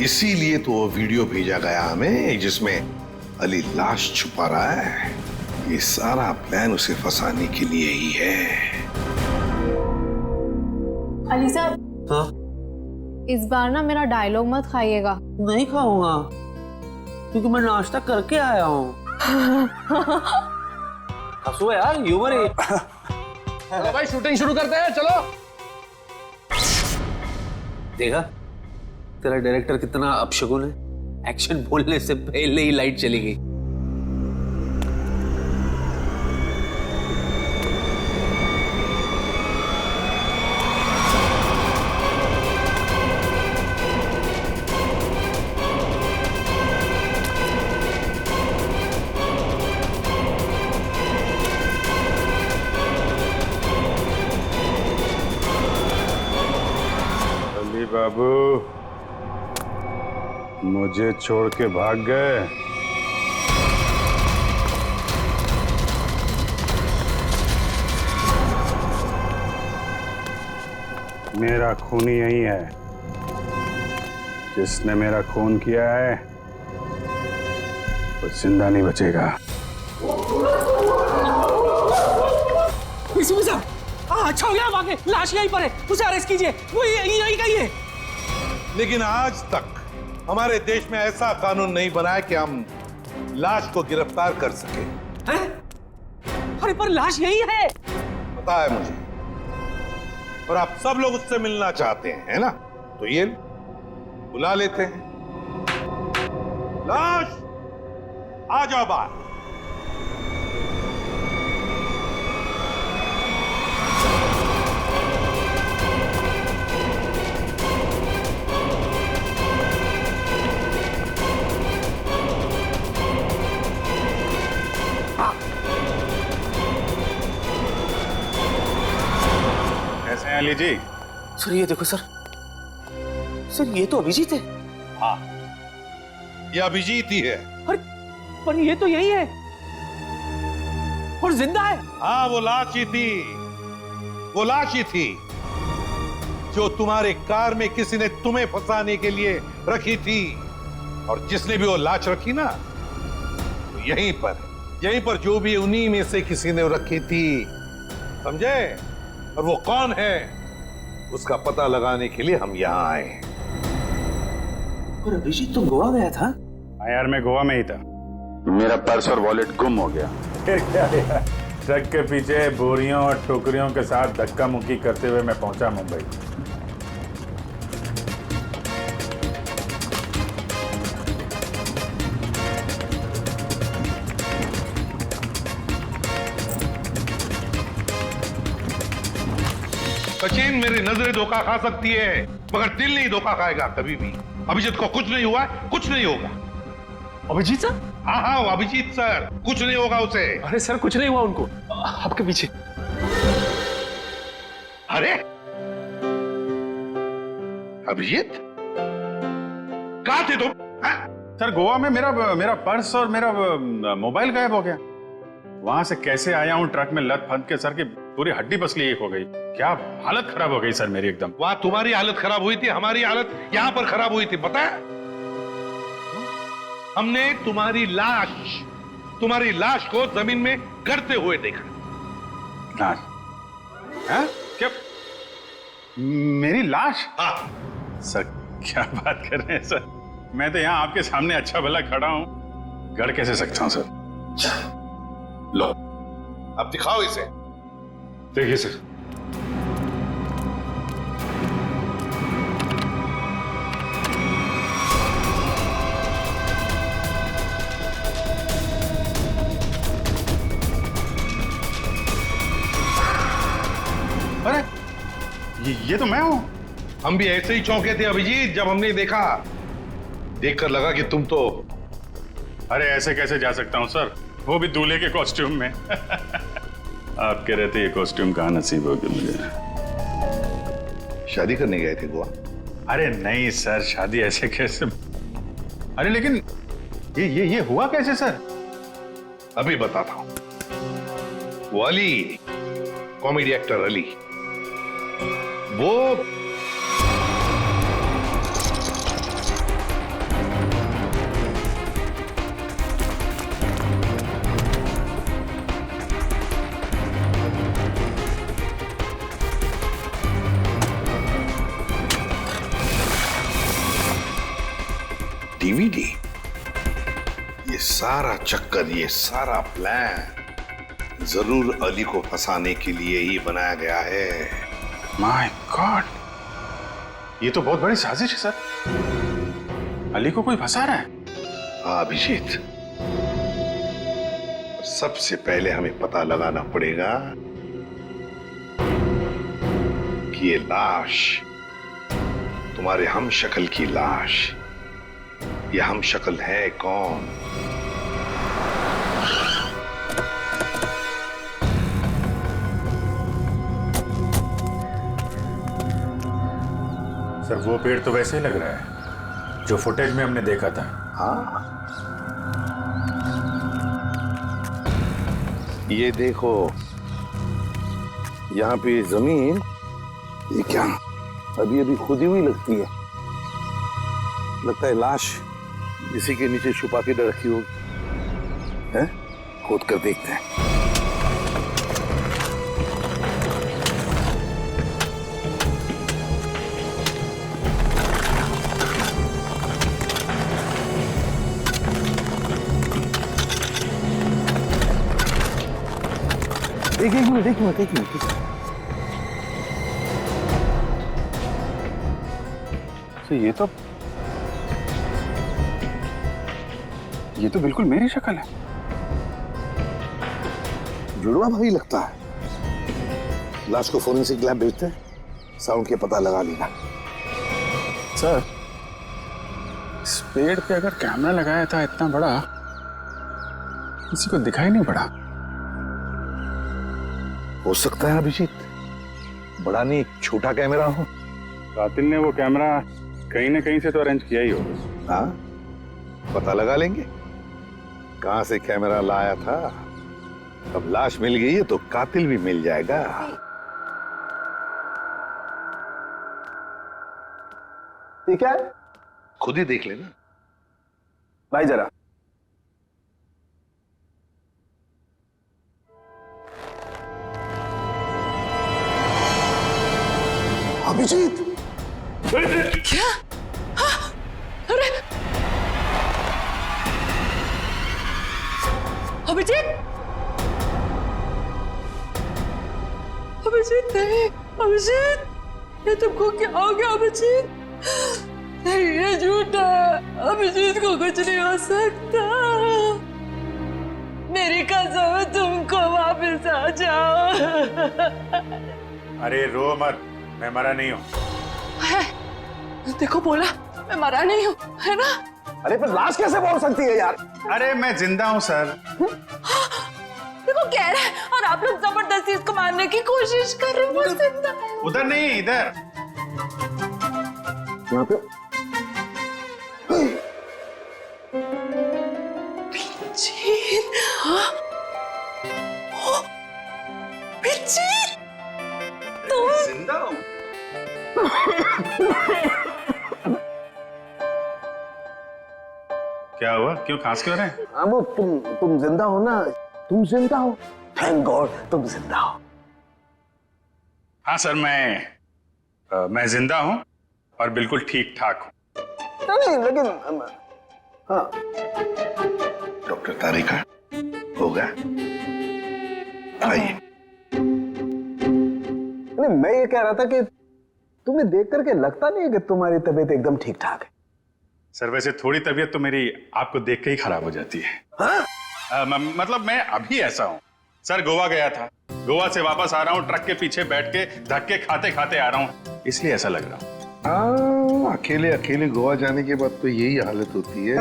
इसीलिए तो वो वीडियो भेजा गया हमें जिसमें अली लाश छुपा रहा है। ये सारा प्लान उसे फंसाने के लिए ही है। अली साहब, हाँ? इस बार ना मेरा डायलॉग मत खाइएगा। नहीं खाऊंगा क्योंकि मैं नाश्ता करके आया हूँ। हंसो यार, ह्यूमर है। चलो भाई, शूटिंग शुरू करते हैं, चलो। देखा तेरा डायरेक्टर कितना अपशगुन है, एक्शन बोलने से पहले ही लाइट चली गई। बाबू मुझे छोड़ के भाग गए। मेरा खूनी यही है, जिसने मेरा खून किया है वो जिंदा नहीं बचेगा। अच्छा हो गया, वाकई लाश यहीं पर है, उसे अरेस्ट कीजिए, वो यहीं का ही है। लेकिन आज तक हमारे देश में ऐसा कानून नहीं बना है कि हम लाश को गिरफ्तार कर सके। हैं? अरे पर लाश यही है। पता है मुझे, और आप सब लोग उससे मिलना चाहते हैं, है ना? तो ये बुला लेते हैं। लाश, आ जाओ बाहर। अली जी, सर ये देखो सर, ये तो अभिजीत है। हाँ, ये अभिजीत ही है। अरे पर ये तो यही है और जिंदा है। हाँ, वो लाश ही थी, वो लाश ही थी जो तुम्हारे कार में किसी ने तुम्हें फंसाने के लिए रखी थी। और जिसने भी वो लाश रखी ना, तो यहीं पर जो भी उन्हीं में से किसी ने रखी थी, समझे? और वो कौन है उसका पता लगाने के लिए हम यहाँ आए। और अभिजीत तो गोवा गया था। हाँ यार, मैं गोवा में ही था। मेरा पर्स और वॉलेट गुम हो गया। फिर क्या यार, ट्रक के पीछे बोरियों और टोकरियों के साथ धक्का मुक्की करते हुए मैं पहुंचा मुंबई। सचिन, मेरी नजरें धोखा खा सकती है मगर दिल नहीं धोखा खाएगा कभी भी। अभिजीत को कुछ नहीं हुआ, कुछ नहीं होगा। अभिजीत सर? हाँ, अभिजीत सर, कुछ नहीं होगा उसे। अरे सर, कुछ नहीं हुआ उनको, आपके पीछे। अरे अभिजीत, कहाँ थे तुम? सर गोवा में मेरा पर्स और मेरा मोबाइल गायब हो गया। वहां से कैसे आया हूँ ट्रक में लद फंद के, सर की पूरी हड्डी पसली एक हो गई। क्या हालत खराब हो गई सर मेरी एकदम। वहां तुम्हारी हालत खराब हुई थी, हमारी हालत यहाँ पर खराब हुई थी, पता है? हमने तुम्हारी लाश को जमीन में गड़ते हुए देखा। लाश? हाँ? क्या मेरी लाश? हाँ। सर क्या बात कर रहे हैं सर, मैं तो यहाँ आपके सामने अच्छा भला खड़ा हूँ, गड़ कैसे सकता हूँ सर? लो अब दिखाओ इसे। देखिए सर, अरे ये तो मैं हूं। हम भी ऐसे ही चौंके थे अभिजीत जब हमने देखा। देखकर लगा कि तुम तो। अरे ऐसे कैसे जा सकता हूं सर, वो भी दूल्हे के कॉस्ट्यूम में। आपके रहते ये कॉस्ट्यूम कहाँ नसीब होगी मुझे। शादी करने गए थे गोवा? अरे नहीं सर, शादी ऐसे कैसे। अरे लेकिन ये हुआ कैसे सर? अभी बताता हूं। वो अली, कॉमेडी एक्टर अली, वो डीवीडी, ये सारा चक्कर, ये सारा प्लान जरूर अली को फंसाने के लिए ही बनाया गया है। माय गॉड, ये तो बहुत बड़ी साजिश है सर। अली को कोई फंसा रहा है? हाँ अभिजीत, सबसे पहले हमें पता लगाना पड़ेगा कि ये लाश तुम्हारे हमशक्ल की लाश, ये हमशक्ल है कौन? सर वो पेड़ तो वैसे ही लग रहा है जो फुटेज में हमने देखा था। हाँ, ये देखो, यहाँ पे जमीन, ये क्या अभी अभी खुदी हुई लगती है। लगता है लाश इसी के नीचे छुपा के रखी होगी। हैं? खोद कर देखते हैं। एक मिनट। तो ये तो बिल्कुल मेरी शक्ल है। जुड़वा भाई लगता है। लाश को फोरेंसिक लैब भेजते हैं, साउंड के पता लगा लेगा। सर इस पेड़ पे अगर कैमरा लगाया था इतना बड़ा, किसी को दिखाई नहीं पड़ा। हो सकता है अभिजीत, बड़ा नहीं छोटा कैमरा हो। कातिल ने वो कैमरा कहीं ना कहीं से तो अरेंज किया ही होगा। हाँ, पता लगा लेंगे कहां से कैमरा लाया था। अब लाश मिल गई है तो कातिल भी मिल जाएगा। ठीक है, खुद ही देख लेना भाई जरा। अभिजीत, क्या? हाँ, अरे अभिजीत, अभिजीत नहीं, अभिजीत, ये तुमको क्या हो गया अभिजीत? नहीं, ये झूठा है, अभिजीत को कुछ नहीं हो सकता। मेरी कसम है, तुमको वापस आ जाओ। अरे रो मत, मैं मरा नहीं हूँ। देखो बोला मैं मरा नहीं हूँ, है ना? अरे पर लाश कैसे बोल सकती है यार? अरे मैं जिंदा हूँ सर। देखो कह रहा है और आप लोग जबरदस्ती इसको मारने की कोशिश कर रहे हो। जिंदा उधर नहीं, इधर। यहाँ पे जिंदा हूँ। क्या हुआ? क्यों खांस क्यों रहे हैं? हाँ वो तुम जिंदा हो ना, तुम जिंदा हो, थैंक गॉड तुम जिंदा हो। हाँ सर, मैं जिंदा हूँ और बिल्कुल ठीक ठाक हूँ। नहीं लेकिन हाँ डॉक्टर तारिका होगा, आइए। नहीं मैं ये कह रहा था कि तुम्हें देख करके लगता नहीं है कि तुम्हारी तबीयत एकदम ठीक ठाक है। सर वैसे थोड़ी तबीयत तो मेरी आपको देख के ही खराब हो जाती है। हाँ? मतलब मैं अभी ऐसा हूँ सर, गोवा गया था, गोवा से वापस आ रहा हूँ, ट्रक के पीछे बैठ के धक्के खाते खाते आ रहा हूँ, इसलिए ऐसा लग रहा हूँ। अकेले अकेले गोवा जाने के बाद तो यही हालत होती है।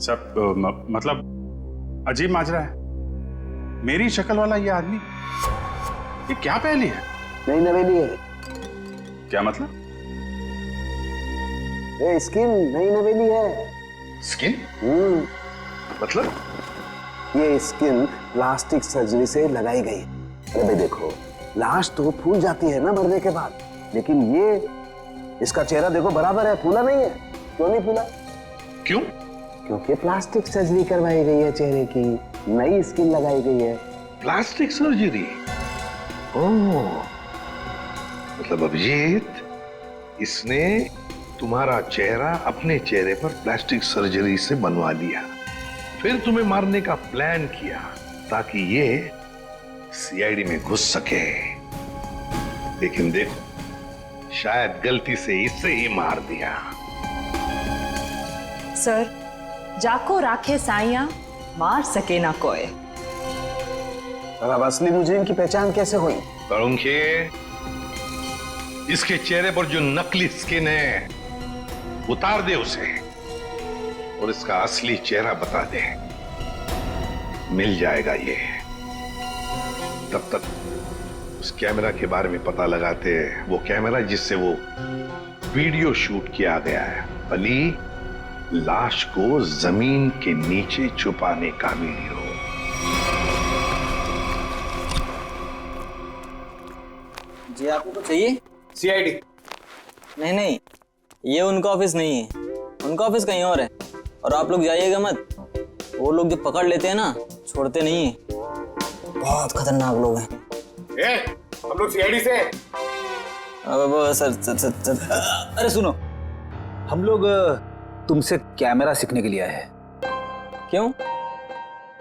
सब मतलब अजीब माजरा है। मेरी शक्ल वाला ये आदमी, ये क्या पहली है? नई नवेली है। क्या मतलब? ये स्किन नई नवेली है। स्किन? मतलब? ये स्किन प्लास्टिक सर्जरी से लगाई गई। अरे भाई देखो, लाश तो फूल जाती है ना मरने के बाद, लेकिन ये इसका चेहरा देखो बराबर है, फूला नहीं है। क्यों नहीं फूला? क्यों? क्योंकि प्लास्टिक सर्जरी करवाई गई है चेहरे की, नई स्किन लगाई गई है। Plastic surgery? ओह, मतलब अभिजीत, इसने तुम्हारा चेहरा अपने चेहरे पर प्लास्टिक सर्जरी से बनवा लिया, फिर तुम्हें मारने का प्लान किया ताकि ये सीआईडी में घुस सके। लेकिन देखो, शायद गलती से इसे ही मार दिया। सर, जाको राखे साइया मार सके ना कोई। अब असली मुजरिम की पहचान कैसे हुई? तरुणखे, इसके चेहरे पर जो नकली स्किन है उतार दे उसे और इसका असली चेहरा बता दे, मिल जाएगा ये। तब तक उस कैमरा के बारे में पता लगाते हैं, वो कैमरा जिससे वो वीडियो शूट किया गया है, अली लाश को जमीन के नीचे छुपाने का वीडियो। जी आपको कुछ चाहिए? सीआईडी? नहीं नहीं, ये उनका ऑफिस नहीं है, उनका ऑफिस कहीं और है। और आप लोग जाइएगा मत, वो लोग जो पकड़ लेते हैं ना, छोड़ते नहीं है, बहुत खतरनाक लोग हैं। हम लोग सीआईडी से हैं। सर। अरे सुनो, हम लोग तुमसे कैमरा सीखने के लिए आए हैं। क्यों?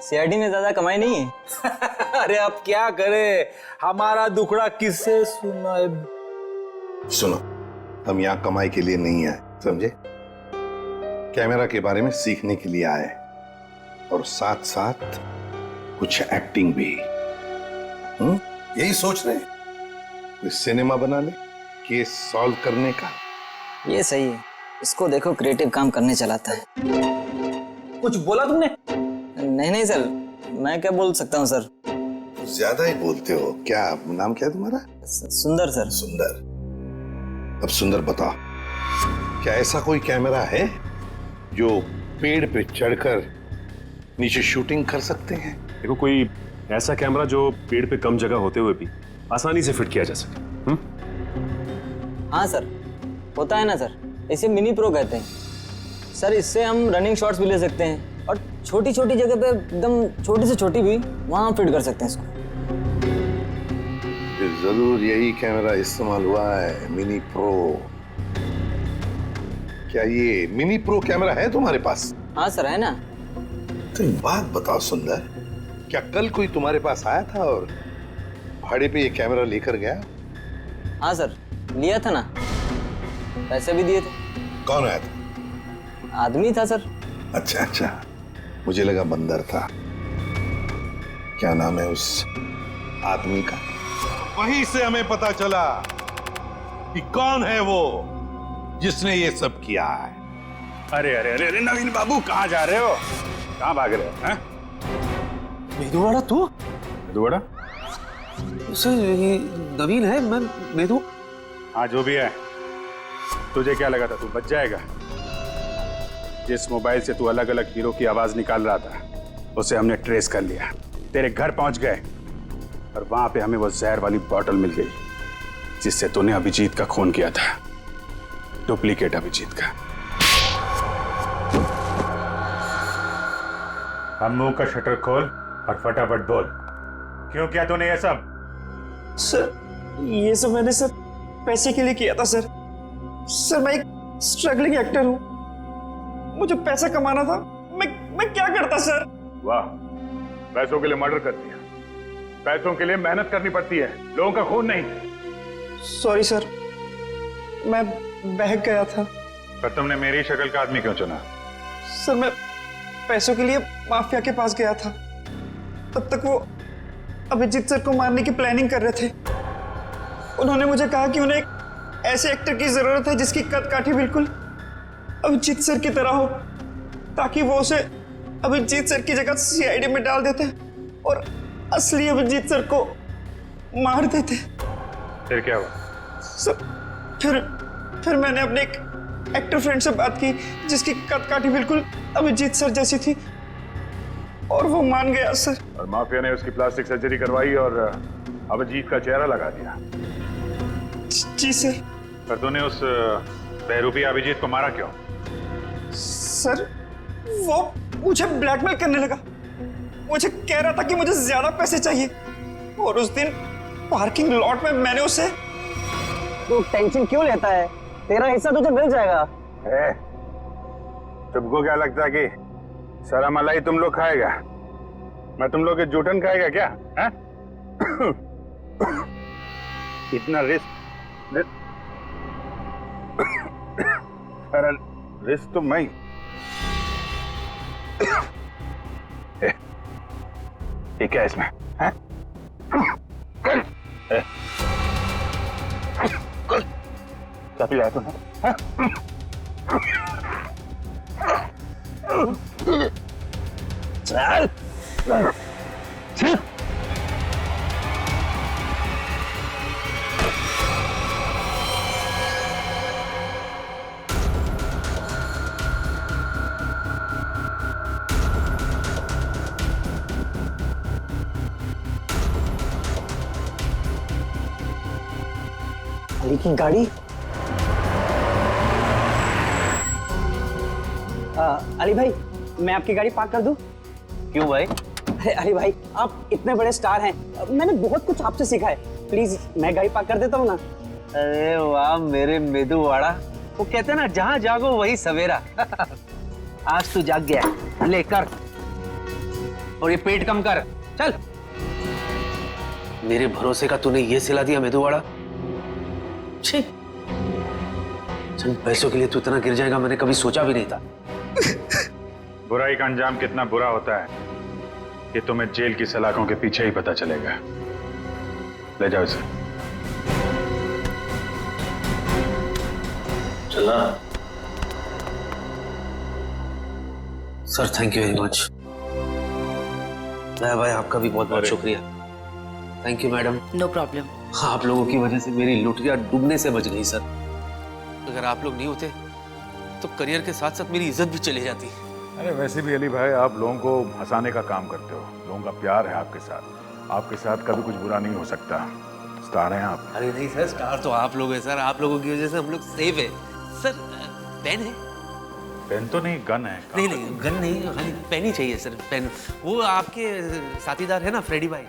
सीआईडी में ज्यादा कमाई नहीं है? अरे अब क्या करें, हमारा दुखड़ा किससे सुनाए? सुनो, हम यहाँ कमाई के लिए नहीं आए, समझे? कैमरा के बारे में सीखने के लिए आए और साथ साथ कुछ एक्टिंग भी। यही सोच रहे हैं, कोई सिनेमा बना ले, केस सॉल्व करने का। ये सही है, इसको देखो क्रिएटिव काम करने चलाता है। कुछ बोला तुमने? नहीं नहीं सर, मैं क्या बोल सकता हूँ सर? ज्यादा ही बोलते हो। क्या नाम क्या है तुम्हारा? सुंदर सर। सुंदर। अब सुंदर बताओ, क्या ऐसा कोई कैमरा है जो पेड़ पे चढ़कर नीचे शूटिंग कर सकते हैं? देखो, कोई ऐसा कैमरा जो पेड़ पे कम जगह होते हुए भी आसानी से फिट किया जा सके। हाँ सर, होता है ना सर, इसे मिनी प्रो कहते हैं सर। इससे हम रनिंग शॉट्स भी ले सकते हैं और छोटी छोटी जगह पे एकदम छोटी से छोटी भी वहां फिट कर सकते हैं इसको। जरूर यही कैमरा इस्तेमाल हुआ है, मिनी प्रो। क्या ये मिनी प्रो कैमरा है तुम्हारे पास? हाँ सर, है ना। तो एक बात बताओ सुंदर, क्या कल कोई तुम्हारे पास आया था और भाड़े पे ये कैमरा लेकर गया? हाँ सर, लिया था ना, पैसे भी दिए थे। कौन आया था? आदमी था सर। अच्छा अच्छा, मुझे लगा बंदर था। क्या नाम है उस आदमी का? वहीं से हमें पता चला कि कौन है वो जिसने ये सब किया है। अरे अरे अरे अरे नवीन बाबू, कहाँ जा रहे हो? कहाँ भाग रहे हो? मेदुवाड़ा तू? मेदुवाड़ा? सर ये नवीन है, मैं मेदु। हाँ जो भी है, तुझे क्या लगा था तू बच जाएगा? जिस मोबाइल से तू अलग अलग हीरो की आवाज निकाल रहा था उसे हमने ट्रेस कर लिया, तेरे घर पहुंच गए और वहां पे हमें वो जहर वाली बॉटल मिल गई जिससे तूने अभिजीत का खून किया था, डुप्लीकेट अभिजीत का। हम मुंह का शटर खोल और फटाफट बोल, क्यों किया तूने ये सब? सर ये सब मैंने सर पैसे के लिए किया था सर। सर मैं एक स्ट्रगलिंग एक्टर हूँ, मुझे पैसा कमाना था, मैं क्या करता सर? वाह, पैसों के लिए मर्डर कर दिया। पैसों के लिए मेहनत करनी पड़ती है, लोगों का खून नहीं। सॉरी सर, मैं बहक गया था। पर तुमने मेरी शक्ल का आदमी क्यों चुना? सर मैं पैसों के लिए माफिया के पास गया था, तब तक वो अभिजीत सर को मारने की प्लानिंग कर रहे थे। उन्होंने मुझे कहा कि उन्हें एक ऐसे एक्टर की जरूरत है जिसकी कद काठी बिल्कुल अभिजीत सर की तरह हो, ताकि वो उसे अभिजीत सर की जगह सीआईडी में डाल देते और असली अभिजीत सर को मार देते। फिर क्या हुआ? सर फिर मैंने अपने एक एक्टर फ्रेंड से बात की जिसकी कद काठी बिल्कुल अभिजीत सर जैसी थी और वो मान गया सर। और माफिया ने उसकी प्लास्टिक सर्जरी करवाई और अभिजीत का चेहरा लगा दिया। जी सर। पर तूने उस बहरूपी अभिजीत को मारा क्यों? सर वो मुझे ब्लैकमेल करने लगा, मुझे कह रहा था कि मुझे ज्यादा पैसे चाहिए और उस दिन पार्किंग लॉट में मैंने उसे। तू टेंशन क्यों लेता है, तेरा हिस्सा तुझे मिल जाएगा। तुमको क्या लगता है कि सारा मलाई तुम लोग खाएगा? मैं तुम लोग के जूठन खाएगा क्या? है? इतना रिस्क तो मैं ये क्या इसमें है? क्या पिलाया तूने? चल अली की गाड़ी। अली भाई मैं आपकी गाड़ी पार्क कर दूं? क्यों भाई? अरे अली भाई आप इतने बड़े स्टार हैं, मैंने बहुत कुछ आपसे सीखा है, प्लीज मैं गाड़ी पार्क कर देता हूँ ना। अरे वाह मेरे मेदूवाड़ा, वो कहते हैं ना जहाँ जागो वही सवेरा। आज तू जाग गया, ले कर और ये पेट कम कर, चल। मेरे भरोसे का तूने ये सिला दिया मेदूवाड़ा? छी, चंद पैसों के लिए तू इतना गिर जाएगा मैंने कभी सोचा भी नहीं था। बुराई का अंजाम कितना बुरा होता है ये तुम्हें जेल की सलाखों के पीछे ही पता चलेगा। ले जाओ इसे। चला sir, thank you very much. भाई आपका भी बहुत बहुत शुक्रिया। Thank you madam. No problem. आप लोगों की वजह से मेरी लुटिया डूबने से बच गई सर। अगर आप लोग नहीं होते तो करियर के साथ साथ मेरी इज्जत भी चली जाती। अरे वैसे भी अली भाई आप लोगों को हंसाने का काम करते हो, लोगों का प्यार है आपके साथ कभी कुछ बुरा नहीं हो सकता। स्टार हैं आप। अरे नहीं सर, स्टार तो आप लोग हैं सर, आप लोगों की वजह से हम लोग सेफ है सर। पेन है? पेन तो नहीं, गन है। नहीं नहीं गन नहीं, खाली पेन ही चाहिए सर, पेन। वो आपके साथीदार है ना फ्रेडी भाई,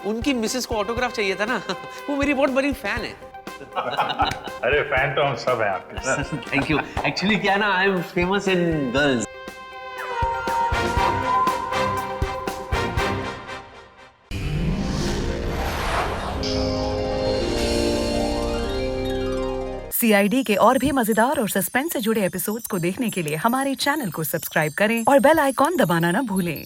उनकी मिसेस को ऑटोग्राफ चाहिए था ना। वो मेरी बहुत बड़ी फैन है। अरे फैन तो हम सब हैं आपके सर। Thank you. एक्चुअली क्या ना, I am famous in girls. CID के और भी मजेदार और सस्पेंस से जुड़े एपिसोड्स को देखने के लिए हमारे चैनल को सब्सक्राइब करें और बेल आइकॉन दबाना ना भूलें।